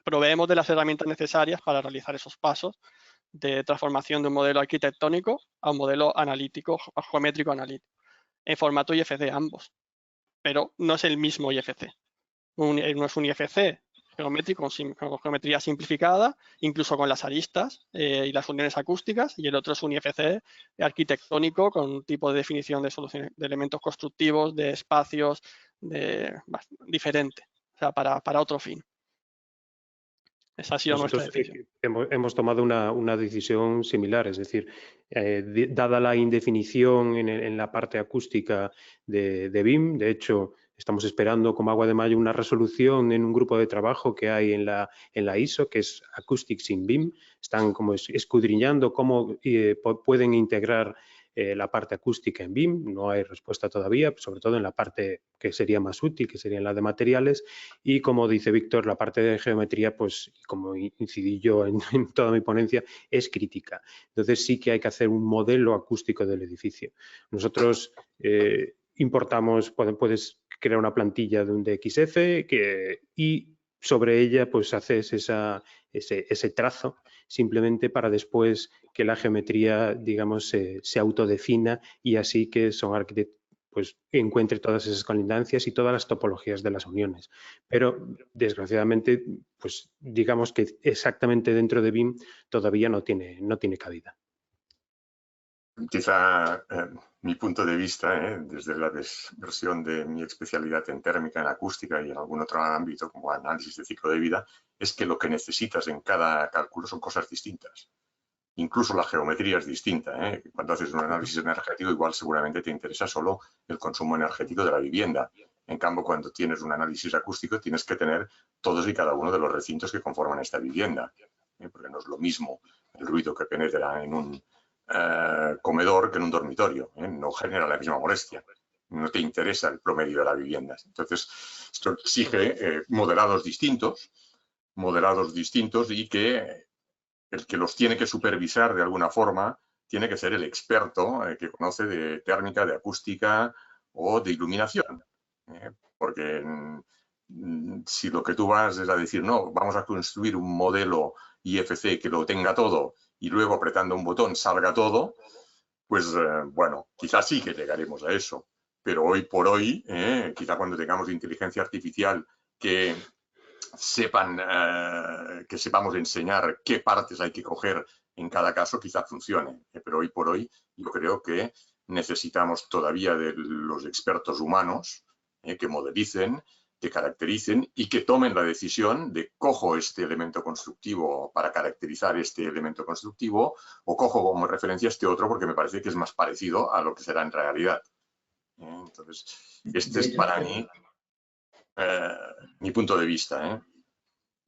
proveemos de las herramientas necesarias para realizar esos pasos de transformación de un modelo arquitectónico a un modelo analítico, geométrico analítico, en formato IFC ambos. Pero no es el mismo IFC. No es un IFC geométrico con geometría simplificada, incluso con las aristas y las uniones acústicas, y el otro es un IFC arquitectónico con un tipo de definición de soluciones de elementos constructivos, de espacios diferente, o sea, para otro fin. Esa ha sido nuestra decisión. Hemos tomado una decisión similar, es decir, dada la indefinición en la parte acústica de BIM, de hecho, estamos esperando como agua de mayo una resolución en un grupo de trabajo que hay en la ISO, que es Acoustics in BIM. Están como escudriñando cómo pueden integrar la parte acústica en BIM. No hay respuesta todavía, sobre todo en la parte que sería más útil, que sería en la de materiales. Y como dice Víctor, la parte de geometría, pues como incidí yo en toda mi ponencia, es crítica. Entonces sí que hay que hacer un modelo acústico del edificio. Nosotros importamos, puedes crear una plantilla de un DXF y sobre ella pues haces ese trazo simplemente para después que la geometría, digamos, se autodefina y así que Son Architect pues encuentre todas esas colindancias y todas las topologías de las uniones. Pero desgraciadamente, pues digamos que exactamente dentro de BIM todavía no tiene cabida. Quizá mi punto de vista, desde la versión de mi especialidad en térmica, en acústica y en algún otro ámbito como análisis de ciclo de vida, es que lo que necesitas en cada cálculo son cosas distintas. Incluso la geometría es distinta. Cuando haces un análisis energético, igual seguramente te interesa solo el consumo energético de la vivienda. En cambio, cuando tienes un análisis acústico, tienes que tener todos y cada uno de los recintos que conforman esta vivienda. Porque no es lo mismo el ruido que penetra en un comedor que en un dormitorio. No genera la misma molestia. no te interesa el promedio de la vivienda. Entonces, esto exige modelados distintos y que el que los tiene que supervisar de alguna forma tiene que ser el experto que conoce de térmica, de acústica o de iluminación. Porque si lo que tú vas es a decir, no, vamos a construir un modelo IFC que lo tenga todo y luego apretando un botón salga todo, pues bueno, quizás sí que llegaremos a eso. Pero hoy por hoy, quizá cuando tengamos inteligencia artificial que sepamos enseñar qué partes hay que coger en cada caso, quizá funcione. Pero hoy por hoy yo creo que necesitamos todavía de los expertos humanos que modelicen, que caractericen y que tomen la decisión de cojo este elemento constructivo para caracterizar este elemento constructivo o cojo como referencia este otro porque me parece que es más parecido a lo que será en realidad. Entonces, este es para mí mi punto de vista.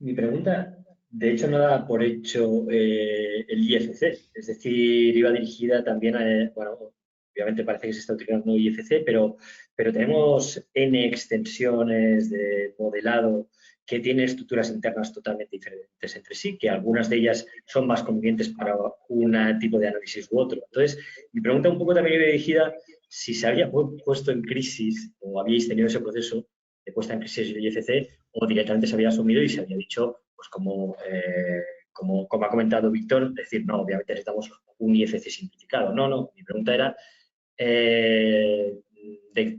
Mi pregunta, de hecho, no da por hecho el IFC, es decir, iba dirigida también a, bueno, obviamente parece que se está utilizando IFC, pero tenemos N extensiones de modelado que tienen estructuras internas totalmente diferentes entre sí, que algunas de ellas son más convenientes para un tipo de análisis u otro. Entonces, mi pregunta un poco también iba dirigida si se había puesto en crisis o habíais tenido ese proceso de puesta en crisis del IFC o directamente se había asumido y se había dicho, pues como ha comentado Víctor, decir, no, obviamente necesitamos un IFC simplificado. No, mi pregunta era de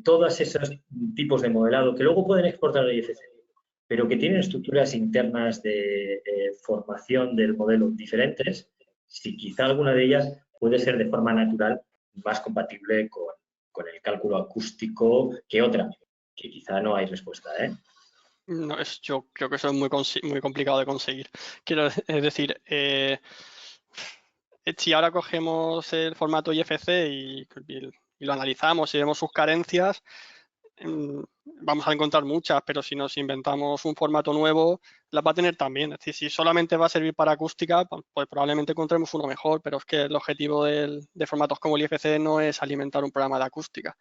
todos esos tipos de modelado que luego pueden exportar al IFC, pero que tienen estructuras internas de formación del modelo diferentes, si quizá alguna de ellas puede ser de forma natural más compatible con el cálculo acústico que otra, que quizá no hay respuesta, No, yo creo que eso es muy complicado de conseguir. Es decir, si ahora cogemos el formato IFC y lo analizamos y vemos sus carencias, vamos a encontrar muchas, pero si nos inventamos un formato nuevo, las va a tener también. Es decir, si solamente va a servir para acústica, pues probablemente encontremos uno mejor, pero es que el objetivo de formatos como el IFC no es alimentar un programa de acústica.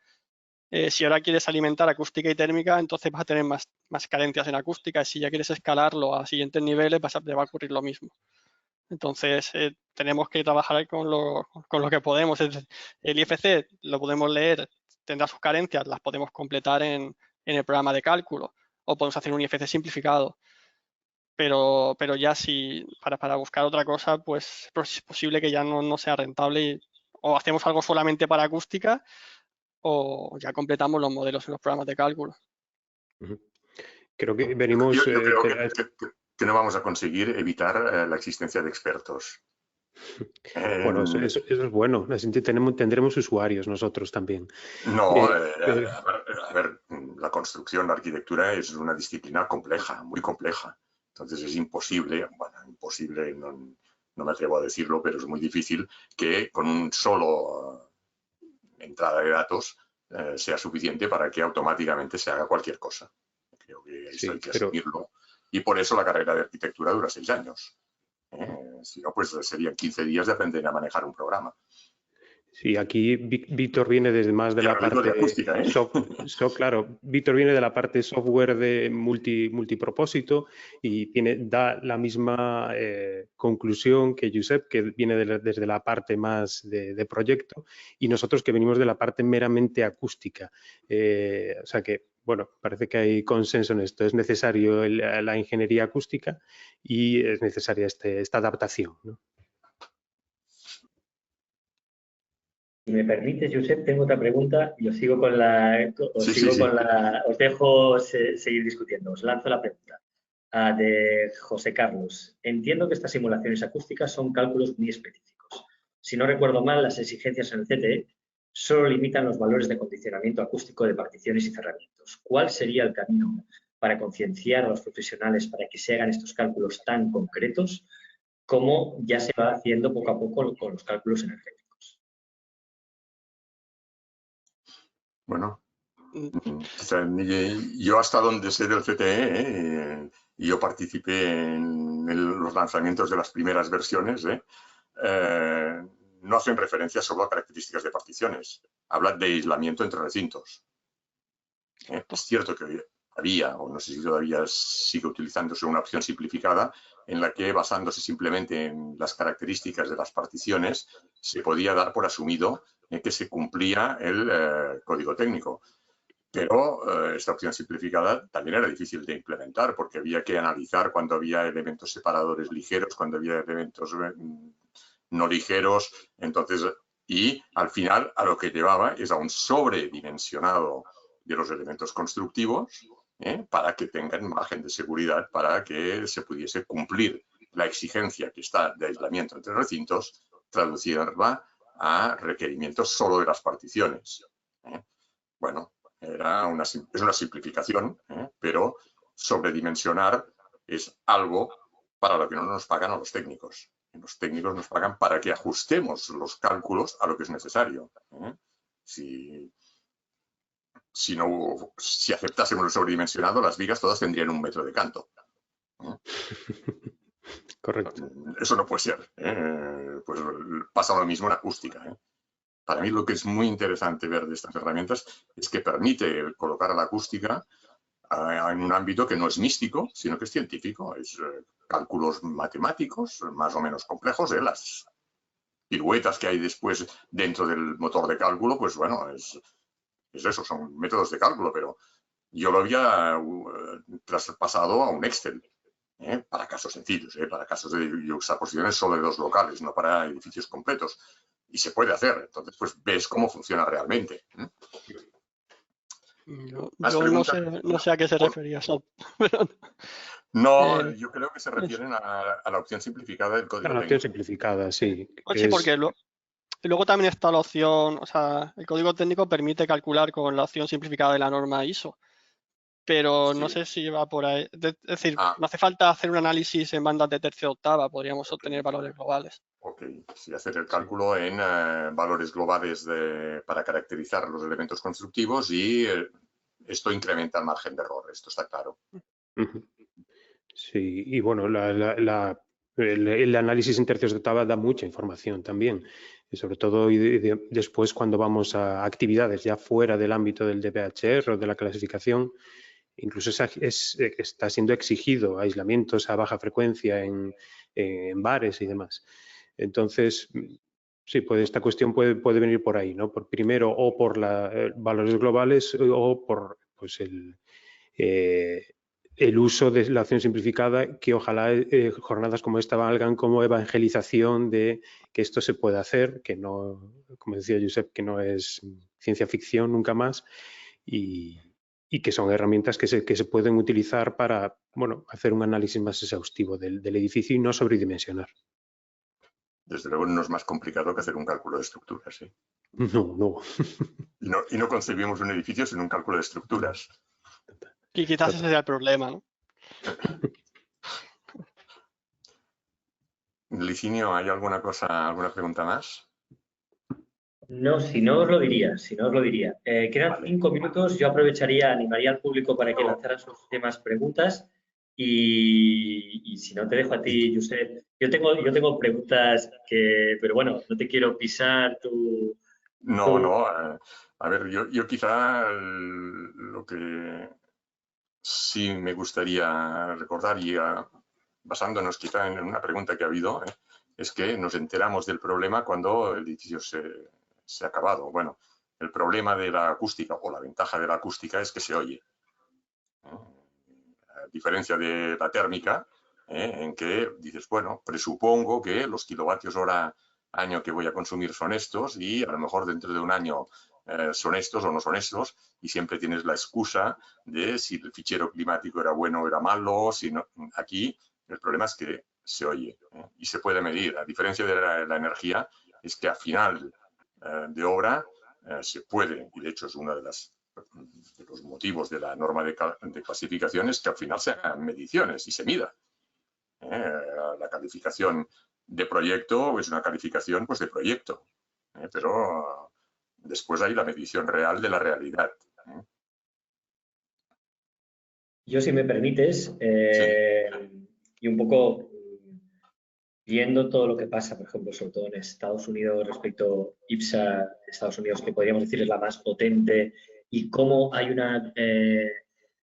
Si ahora quieres alimentar acústica y térmica, entonces vas a tener más carencias en acústica. Si ya quieres escalarlo a siguientes niveles, te va a ocurrir lo mismo. Entonces, tenemos que trabajar con lo que podemos. El IFC lo podemos leer, tendrá sus carencias, las podemos completar en el programa de cálculo o podemos hacer un IFC simplificado. Pero ya si para buscar otra cosa, pues es posible que ya no sea rentable o hacemos algo solamente para acústica o ya completamos los modelos en los programas de cálculo. Creo que venimos... Yo creo que no vamos a conseguir evitar la existencia de expertos. Bueno, eso es bueno. Tendremos usuarios nosotros también. No, a ver, la construcción, la arquitectura es una disciplina compleja, muy compleja. Entonces es imposible, no me atrevo a decirlo, pero es muy difícil que con un solo entrada de datos sea suficiente para que automáticamente se haga cualquier cosa. Creo que eso hay que asumirlo. Y por eso la carrera de arquitectura dura 6 años. Si no, pues serían 15 días de aprender a manejar un programa. Sí, aquí Víctor viene desde más de la parte de acústica, claro, Víctor viene de la parte software de multipropósito y da la misma conclusión que Josep, que viene desde la parte más de proyecto, y nosotros que venimos de la parte meramente acústica. O sea que, bueno, parece que hay consenso en esto. Es necesario la ingeniería acústica y es necesaria esta adaptación, ¿no? Si me permites, Josep, tengo otra pregunta y os sigo con os dejo seguir discutiendo. Os lanzo la pregunta de José Carlos. Entiendo que estas simulaciones acústicas son cálculos muy específicos. Si no recuerdo mal, las exigencias en el CTE solo limitan los valores de condicionamiento acústico de particiones y cerramientos. ¿Cuál sería el camino para concienciar a los profesionales para que se hagan estos cálculos tan concretos como ya se va haciendo poco a poco con los cálculos energéticos? Bueno, yo hasta donde sé del CTE, yo participé en los lanzamientos de las primeras versiones, no hacen referencia solo a características de particiones, hablan de aislamiento entre recintos. Es cierto que había, o no sé si todavía sigue utilizándose, una opción simplificada en la que, basándose simplemente en las características de las particiones, se podía dar por asumido que se cumplía el código técnico. Pero esta opción simplificada también era difícil de implementar porque había que analizar cuando había elementos separadores ligeros, cuando había elementos no ligeros. Entonces, y al final a lo que llevaba es a un sobredimensionado de los elementos constructivos para que tengan margen de seguridad para que se pudiese cumplir la exigencia que está de aislamiento entre recintos, traducirla a requerimientos solo de las particiones. Bueno, es una simplificación, pero sobredimensionar es algo para lo que no nos pagan a los técnicos. Los técnicos nos pagan para que ajustemos los cálculos a lo que es necesario. Si aceptásemos el sobredimensionado, las vigas todas tendrían 1 metro de canto. Correcto. Eso no puede ser. Pues pasa lo mismo en acústica. Para mí lo que es muy interesante ver de estas herramientas es que permite colocar a la acústica en un ámbito que no es místico, sino que es científico. Es cálculos matemáticos más o menos complejos. Las piruetas que hay después dentro del motor de cálculo, pues bueno, es eso, son métodos de cálculo, pero yo lo había traspasado a un Excel. Para casos sencillos, para casos de yuxtaposiciones solo de 2 locales, no para edificios completos. Y se puede hacer, entonces pues ves cómo funciona realmente. Yo no sé a qué se refería eso. No, yo creo que se refieren a la opción simplificada del código La opción simplificada, sí. Sí, porque luego también está la opción, o sea, el código técnico permite calcular con la opción simplificada de la norma ISO, pero no sé si va por ahí. Es decir, no hace falta hacer un análisis en bandas de tercia octava, podríamos obtener valores globales. Ok, sí, hacer el cálculo en valores globales para caracterizar los elementos constructivos y esto incrementa el margen de error, esto está claro. Sí, y bueno, el análisis en tercios de octava da mucha información también, y sobre todo después cuando vamos a actividades ya fuera del ámbito del DPHR o de la clasificación, incluso está siendo exigido aislamientos a baja frecuencia en bares y demás. Entonces, sí, esta cuestión puede venir por ahí, ¿no? Primero o por valores globales o por pues, el uso de la opción simplificada, que ojalá jornadas como esta valgan como evangelización de que esto se puede hacer, que no, como decía Josep, que no es ciencia ficción nunca más y que son herramientas que se pueden utilizar para, bueno, hacer un análisis más exhaustivo del edificio y no sobredimensionar. Desde luego no es más complicado que hacer un cálculo de estructuras. No. Y no concebimos un edificio sin un cálculo de estructuras. Y quizás ese sea el problema, ¿no? Licinio, ¿hay alguna pregunta más? No, si no os lo diría. Quedan 5 minutos, yo animaría al público para que lanzara sus temas, preguntas y si no te dejo a ti, Josep. Yo tengo preguntas pero bueno, no te quiero pisar tu... No, a ver, yo quizá lo que sí me gustaría recordar y basándonos quizá en una pregunta que ha habido, es que nos enteramos del problema cuando el edificio se ha acabado. Bueno, el problema de la acústica o la ventaja de la acústica es que se oye. A diferencia de la térmica, en que dices, bueno, presupongo que los kilovatios hora año que voy a consumir son estos y a lo mejor dentro de un año son estos o no son estos y siempre tienes la excusa de si el fichero climático era bueno o era malo. Si no, aquí el problema es que se oye y se puede medir. A diferencia de la energía, es que a final de obra se puede, y de hecho es una de los motivos de la norma de clasificación es que al final se hagan mediciones y se mida. La calificación de proyecto es una calificación pues, de proyecto, pero después hay la medición real de la realidad. Yo, si me permites, y un poco viendo todo lo que pasa, por ejemplo, sobre todo en Estados Unidos respecto a IPSA, Estados Unidos, que podríamos decir es la más potente y cómo hay una...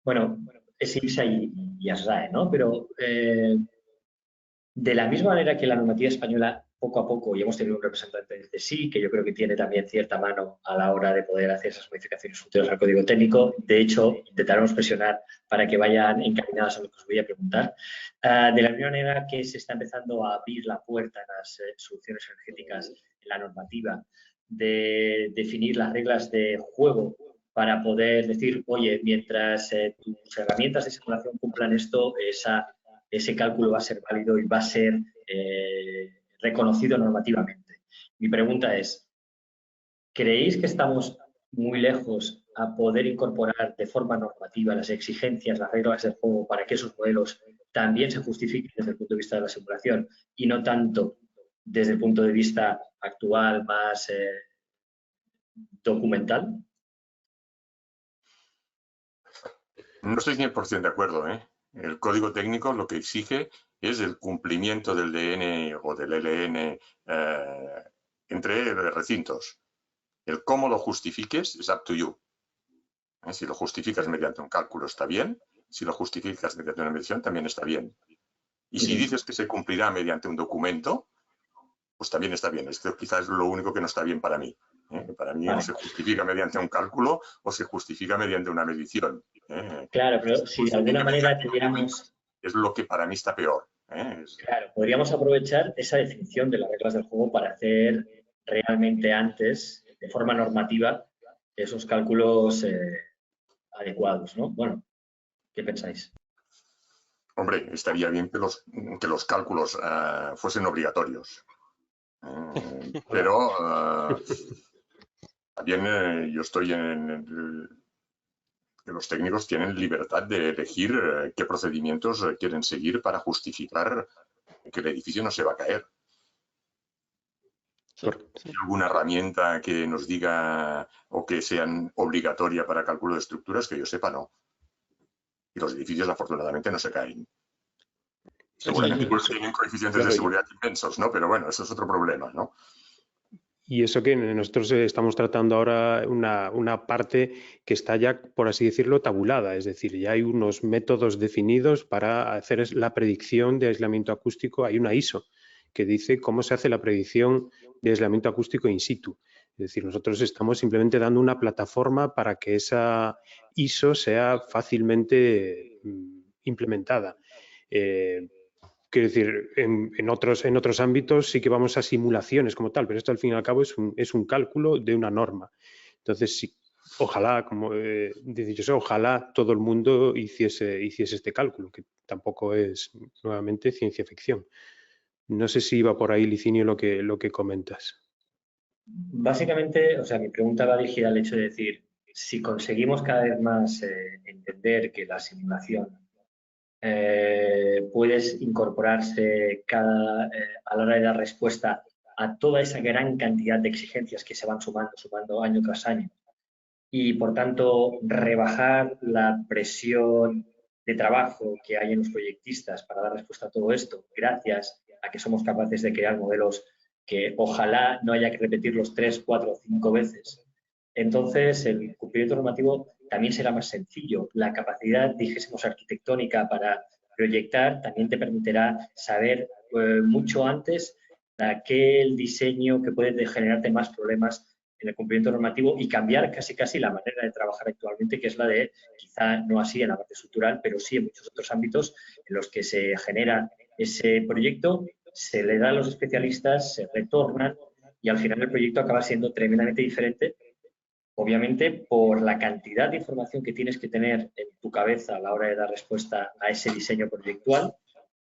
bueno, es IPSA y ASRAE, ¿no? Pero de la misma manera que la normativa española, poco a poco, y hemos tenido un representante del CSIC, que yo creo que tiene también cierta mano a la hora de poder hacer esas modificaciones futuras al código técnico. De hecho, intentaremos presionar para que vayan encaminadas a lo que os voy a preguntar. De la misma manera que se está empezando a abrir la puerta en las soluciones energéticas en la normativa, de definir las reglas de juego para poder decir, oye, mientras tus herramientas de simulación cumplan esto, ese cálculo va a ser válido y va a ser reconocido normativamente. Mi pregunta es, ¿creéis que estamos muy lejos a poder incorporar de forma normativa las exigencias, las reglas del juego para que esos modelos también se justifiquen desde el punto de vista de la simulación y no tanto desde el punto de vista actual más documental? No estoy 100% de acuerdo, ¿eh? El código técnico lo que exige es el cumplimiento del DN o del LN entre recintos. El cómo lo justifiques es up to you. Si lo justificas mediante un cálculo está bien, si lo justificas mediante una medición también está bien. Y si dices que se cumplirá mediante un documento, pues también está bien. Esto quizás es lo único que no está bien para mí. Para mí o se justifica mediante un cálculo o se justifica mediante una medición. Claro, pero si de alguna manera tuviéramos... Es lo que para mí está peor. Claro, podríamos aprovechar esa definición de las reglas del juego para hacer realmente antes, de forma normativa, esos cálculos adecuados, ¿no? Bueno, ¿qué pensáis? Hombre, estaría bien que los cálculos fuesen obligatorios. Pero también yo estoy que los técnicos tienen libertad de elegir qué procedimientos quieren seguir para justificar que el edificio no se va a caer. Sí, sí. ¿Hay alguna herramienta que nos diga o que sean obligatoria para cálculo de estructuras? Que yo sepa, no. Y los edificios, afortunadamente, no se caen. Seguramente porque tienen coeficientes de seguridad inmensos, ¿no? Pero bueno, eso es otro problema, ¿no? Y eso que nosotros estamos tratando ahora una parte que está ya, por así decirlo, tabulada. Es decir, ya hay unos métodos definidos para hacer la predicción de aislamiento acústico. Hay una ISO que dice cómo se hace la predicción de aislamiento acústico in situ. Es decir, nosotros estamos simplemente dando una plataforma para que esa ISO sea fácilmente implementada. Quiero decir, en otros ámbitos sí que vamos a simulaciones como tal, pero esto al fin y al cabo es un cálculo de una norma. Entonces, sí, ojalá, como dice José, ojalá todo el mundo hiciese este cálculo, que tampoco es, nuevamente, ciencia ficción. No sé si iba por ahí, Licinio, lo que comentas. Básicamente, o sea, mi pregunta va dirigida al hecho de decir, si conseguimos cada vez más entender que la simulación puedes incorporarse a la hora de dar respuesta a toda esa gran cantidad de exigencias que se van sumando año tras año y, por tanto, rebajar la presión de trabajo que hay en los proyectistas para dar respuesta a todo esto, gracias a que somos capaces de crear modelos que ojalá no haya que repetirlos 3, 4 o 5 veces. Entonces, el cumplimiento normativo también será más sencillo. La capacidad, dijésemos, arquitectónica para proyectar también te permitirá saber mucho antes aquel diseño que puede generarte más problemas en el cumplimiento normativo y cambiar casi la manera de trabajar actualmente, que es la de, quizá no así en la parte estructural, pero sí en muchos otros ámbitos en los que se genera ese proyecto, se le da a los especialistas, se retornan y al final el proyecto acaba siendo tremendamente diferente, obviamente por la cantidad de información que tienes que tener en tu cabeza a la hora de dar respuesta a ese diseño proyectual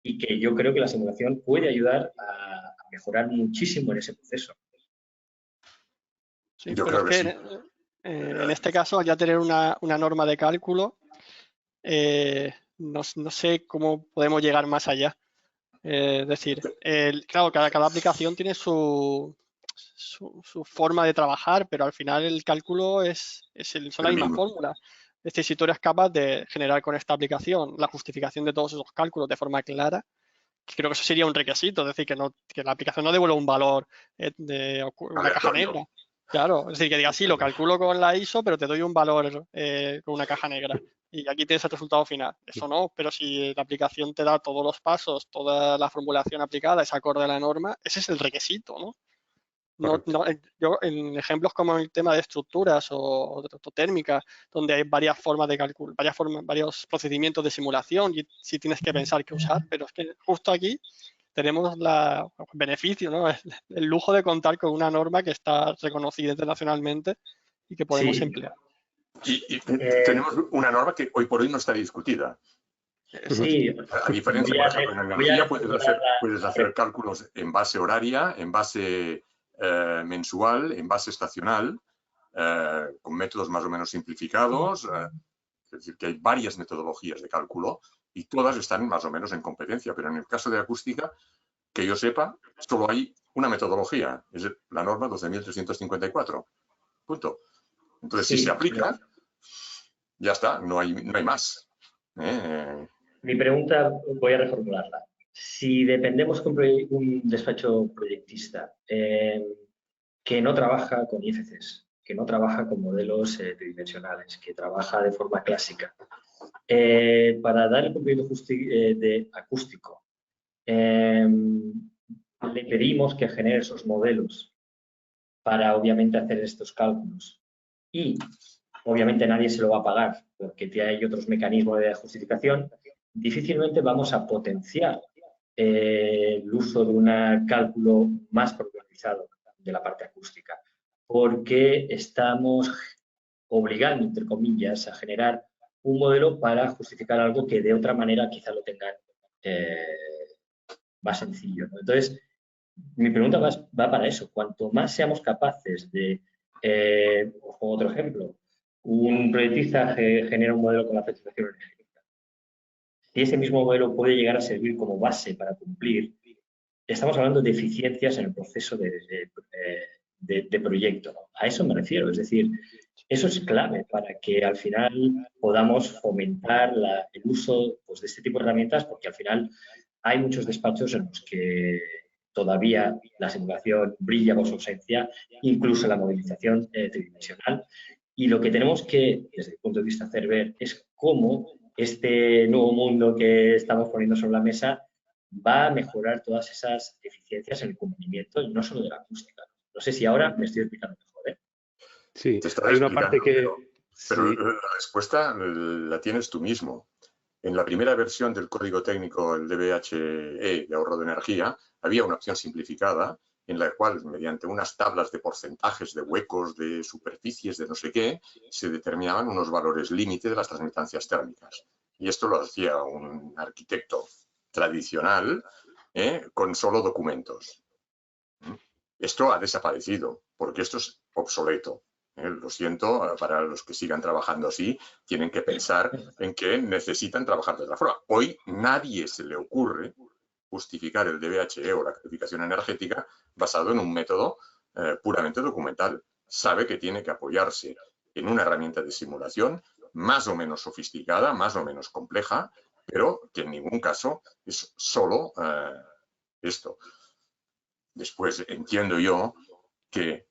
y que yo creo que la simulación puede ayudar a mejorar muchísimo en ese proceso. Sí, Yo pero creo es que que sí. en este caso, al ya tener una norma de cálculo, no sé cómo podemos llegar más allá. Es decir, claro, cada aplicación tiene su forma de trabajar, pero al final el cálculo son las mismas fórmulas. Es decir, si tú eres capaz de generar con esta aplicación la justificación de todos esos cálculos de forma clara, creo que eso sería un requisito, es decir, que la aplicación no devuelva un valor de una caja negra. Claro, es decir, que diga, sí, lo calculo con la ISO, pero te doy un valor con una caja negra. Y aquí tienes el resultado final. Eso no, pero si la aplicación te da todos los pasos, toda la formulación aplicada es acorde a la norma, ese es el requisito, ¿no? Yo en ejemplos como el tema de estructuras o térmicas, donde hay varias formas de cálculo, varios procedimientos de simulación y si tienes que pensar qué usar, pero es que justo aquí tenemos el beneficio, ¿no? El lujo de contar con una norma que está reconocida internacionalmente y que podemos emplear. Y tenemos una norma que hoy por hoy no está discutida. Sí, a diferencia, por ejemplo, en energía puedes hacer cálculos en base horaria, en base mensual, en base estacional, con métodos más o menos simplificados. Es decir, que hay varias metodologías de cálculo y todas están más o menos en competencia, pero en el caso de acústica, que yo sepa, solo hay una metodología, es la norma 12.354. Punto. Entonces, si se aplica, ya está, no hay más. Mi pregunta voy a reformularla. Si dependemos de un despacho proyectista que no trabaja con IFCs, que no trabaja con modelos tridimensionales, que trabaja de forma clásica, para dar el cumplimiento de acústico, le pedimos que genere esos modelos para obviamente hacer estos cálculos y obviamente nadie se lo va a pagar porque hay otros mecanismos de justificación, difícilmente vamos a potenciar el uso de un cálculo más programizado de la parte acústica, porque estamos obligando, entre comillas, a generar un modelo para justificar algo que de otra manera quizá lo tengan más sencillo, ¿no? Entonces, mi pregunta va para eso. Cuanto más seamos capaces de, os pongo otro ejemplo, un proyectista genera un modelo con la satisfacción energética. Si ese mismo modelo puede llegar a servir como base para cumplir, estamos hablando de eficiencias en el proceso de proyecto, ¿no? A eso me refiero. Es decir, eso es clave para que al final podamos fomentar el uso pues, de este tipo de herramientas, porque al final hay muchos despachos en los que todavía la simulación brilla por su ausencia, incluso la modelización tridimensional. Y lo que tenemos que, desde el punto de vista hacer ver, es cómo este nuevo mundo que estamos poniendo sobre la mesa va a mejorar todas esas eficiencias en el cumplimiento, y no solo de la acústica. No sé si ahora me estoy explicando mejor, ¿eh? Sí, hay una parte que... Pero sí. La respuesta la tienes tú mismo. En la primera versión del código técnico, el DBHE de ahorro de energía, había una opción simplificada en la cual, mediante unas tablas de porcentajes, de huecos, de superficies, de no sé qué, se determinaban unos valores límite de las transmitancias térmicas. Y esto lo hacía un arquitecto tradicional con solo documentos. Esto ha desaparecido porque esto es obsoleto. Lo siento, para los que sigan trabajando así, tienen que pensar en que necesitan trabajar de otra forma. Hoy nadie se le ocurre justificar el DBHE o la calificación energética basado en un método puramente documental. Sabe que tiene que apoyarse en una herramienta de simulación más o menos sofisticada, más o menos compleja, pero que en ningún caso es solo esto. Después entiendo yo que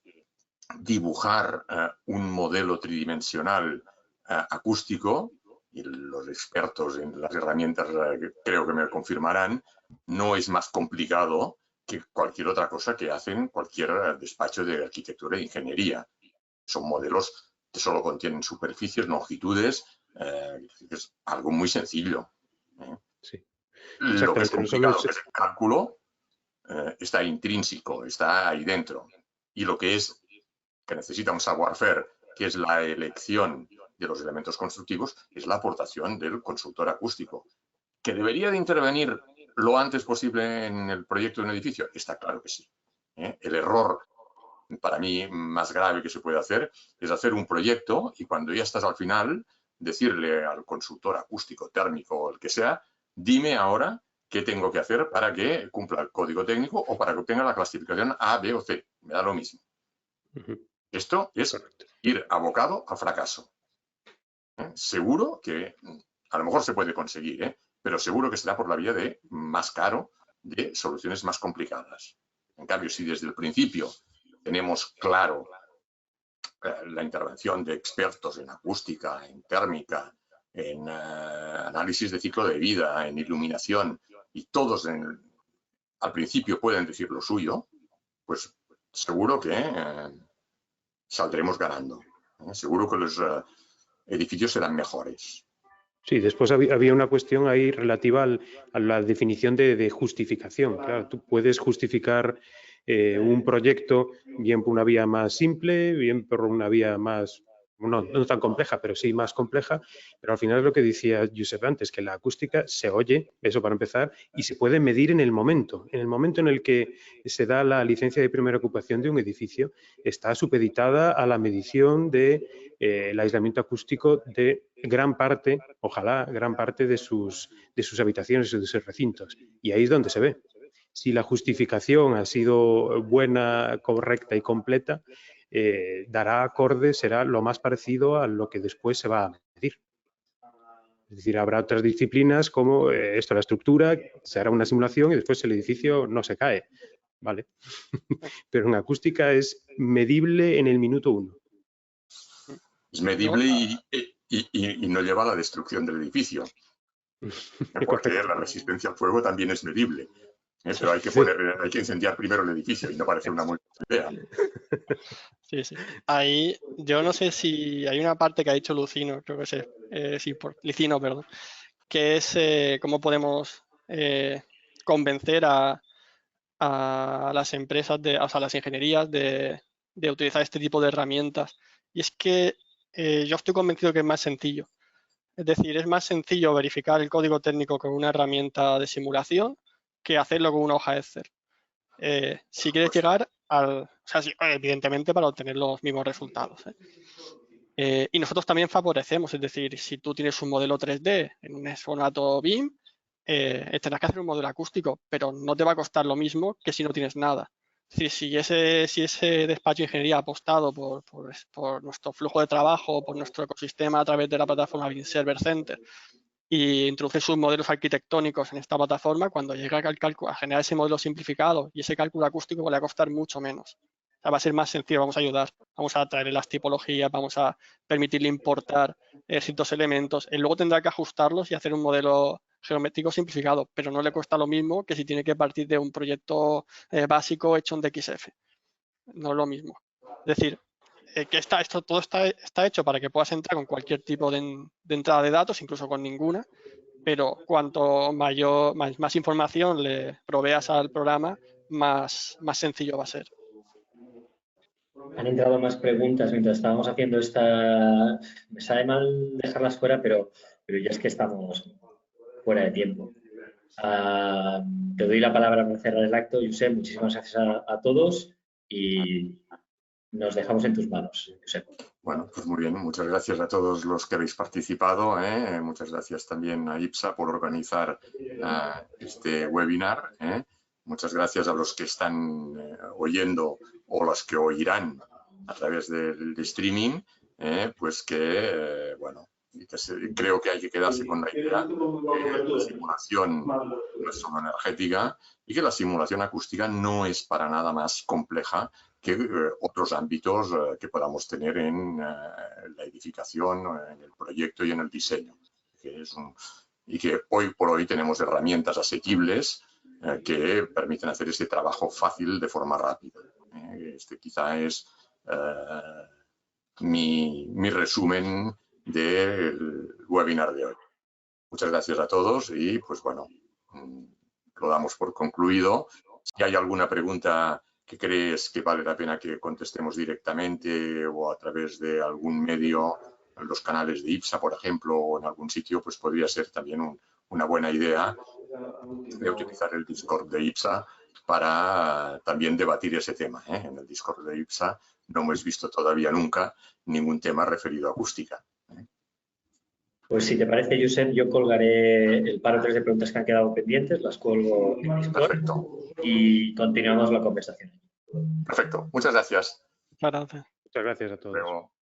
dibujar un modelo tridimensional acústico, y los expertos en las herramientas creo que me confirmarán, no es más complicado que cualquier otra cosa que hacen cualquier despacho de arquitectura e ingeniería. Son modelos que solo contienen superficies, longitudes, es algo muy sencillo. Sí. Lo que es complicado, que es el cálculo, está intrínseco, está ahí dentro. Y lo que es que necesita un savoir-faire, que es la elección de los elementos constructivos, es la aportación del consultor acústico. ¿Que debería de intervenir lo antes posible en el proyecto de un edificio? Está claro que sí. El error, para mí, más grave que se puede hacer es hacer un proyecto y cuando ya estás al final, decirle al consultor acústico, térmico o el que sea, dime ahora qué tengo que hacer para que cumpla el código técnico o para que obtenga la clasificación A, B o C. Me da lo mismo. Esto es ir abocado a fracaso. Seguro que a lo mejor se puede conseguir, pero seguro que será por la vía de más caro, de soluciones más complicadas. En cambio, si desde el principio tenemos claro la intervención de expertos en acústica, en térmica, en análisis de ciclo de vida, en iluminación, y todos al principio pueden decir lo suyo, pues seguro que saldremos ganando. Seguro que los edificios serán mejores. Sí, después había una cuestión ahí relativa a la definición de justificación. Claro, tú puedes justificar un proyecto bien por una vía más simple, bien por una vía más, no tan compleja, pero sí más compleja, pero al final es lo que decía Josep antes, que la acústica se oye, eso para empezar, y se puede medir en el momento en el que se da la licencia de primera ocupación de un edificio, está supeditada a la medición de el aislamiento acústico de gran parte, ojalá gran parte de sus habitaciones y de sus recintos, y ahí es donde se ve. Si la justificación ha sido buena, correcta y completa, dará acorde, será lo más parecido a lo que después se va a medir. Es decir, habrá otras disciplinas como esto, la estructura, se hará una simulación y después el edificio no se cae, ¿vale? Pero en acústica es medible en el minuto 1. Es medible y no lleva a la destrucción del edificio. Porque la resistencia al fuego también es medible. Pero hay que incendiar primero el edificio y no parece una muy buena idea. Sí, sí. Ahí yo no sé si hay una parte que ha dicho Lucino, creo que Licino, perdón, que es cómo podemos convencer a las empresas, o sea, las ingenierías de utilizar este tipo de herramientas. Y es que yo estoy convencido que es más sencillo. Es decir, es más sencillo verificar el código técnico con una herramienta de simulación que hacerlo con una hoja Excel. Si quieres llegar o sea, evidentemente para obtener los mismos resultados. Y nosotros también favorecemos, es decir, si tú tienes un modelo 3D en un formato BIM, tendrás que hacer un modelo acústico, pero no te va a costar lo mismo que si no tienes nada. Es decir, si ese despacho de ingeniería ha apostado por nuestro flujo de trabajo, por nuestro ecosistema a través de la plataforma BIM Server Center, y introduce sus modelos arquitectónicos en esta plataforma, cuando llega a generar ese modelo simplificado y ese cálculo acústico le va a costar mucho menos. O sea, va a ser más sencillo, vamos a ayudar, vamos a traer las tipologías, vamos a permitirle importar ciertos elementos. Él luego tendrá que ajustarlos y hacer un modelo geométrico simplificado, pero no le cuesta lo mismo que si tiene que partir de un proyecto básico hecho en DXF. No es lo mismo. Es decir, que todo está hecho para que puedas entrar con cualquier tipo de entrada de datos, incluso con ninguna, pero cuanto más información le proveas al programa, más sencillo va a ser. Han entrado más preguntas mientras estábamos haciendo esta... Me sabe mal dejarlas fuera, pero ya es que estamos fuera de tiempo. Te doy la palabra para cerrar el acto, Josep. Muchísimas gracias a todos y nos dejamos en tus manos, Josep. Bueno, pues muy bien. Muchas gracias a todos los que habéis participado. Muchas gracias también a IPSA por organizar este webinar. Muchas gracias a los que están oyendo o los que oirán a través del streaming. Pues que, bueno, creo que hay que quedarse con la idea que la simulación no es solo energética y que la simulación acústica no es para nada más compleja que otros ámbitos que podamos tener en la edificación, en el proyecto y en el diseño. Y que hoy por hoy tenemos herramientas asequibles que permiten hacer ese trabajo fácil de forma rápida. Este quizá es mi resumen del webinar de hoy. Muchas gracias a todos y, pues bueno, lo damos por concluido. Si hay alguna pregunta que crees que vale la pena que contestemos directamente o a través de algún medio, en los canales de IPSA, por ejemplo, o en algún sitio, pues podría ser también una buena idea de utilizar el Discord de IPSA para también debatir ese tema. En el Discord de IPSA no hemos visto todavía nunca ningún tema referido a acústica. Pues si te parece, Josep, yo colgaré el par o tres de preguntas que han quedado pendientes, las cuelgo en Discord. Perfecto. Y continuamos la conversación. Perfecto. Muchas gracias. Muchas gracias. Muchas gracias a todos. Luego.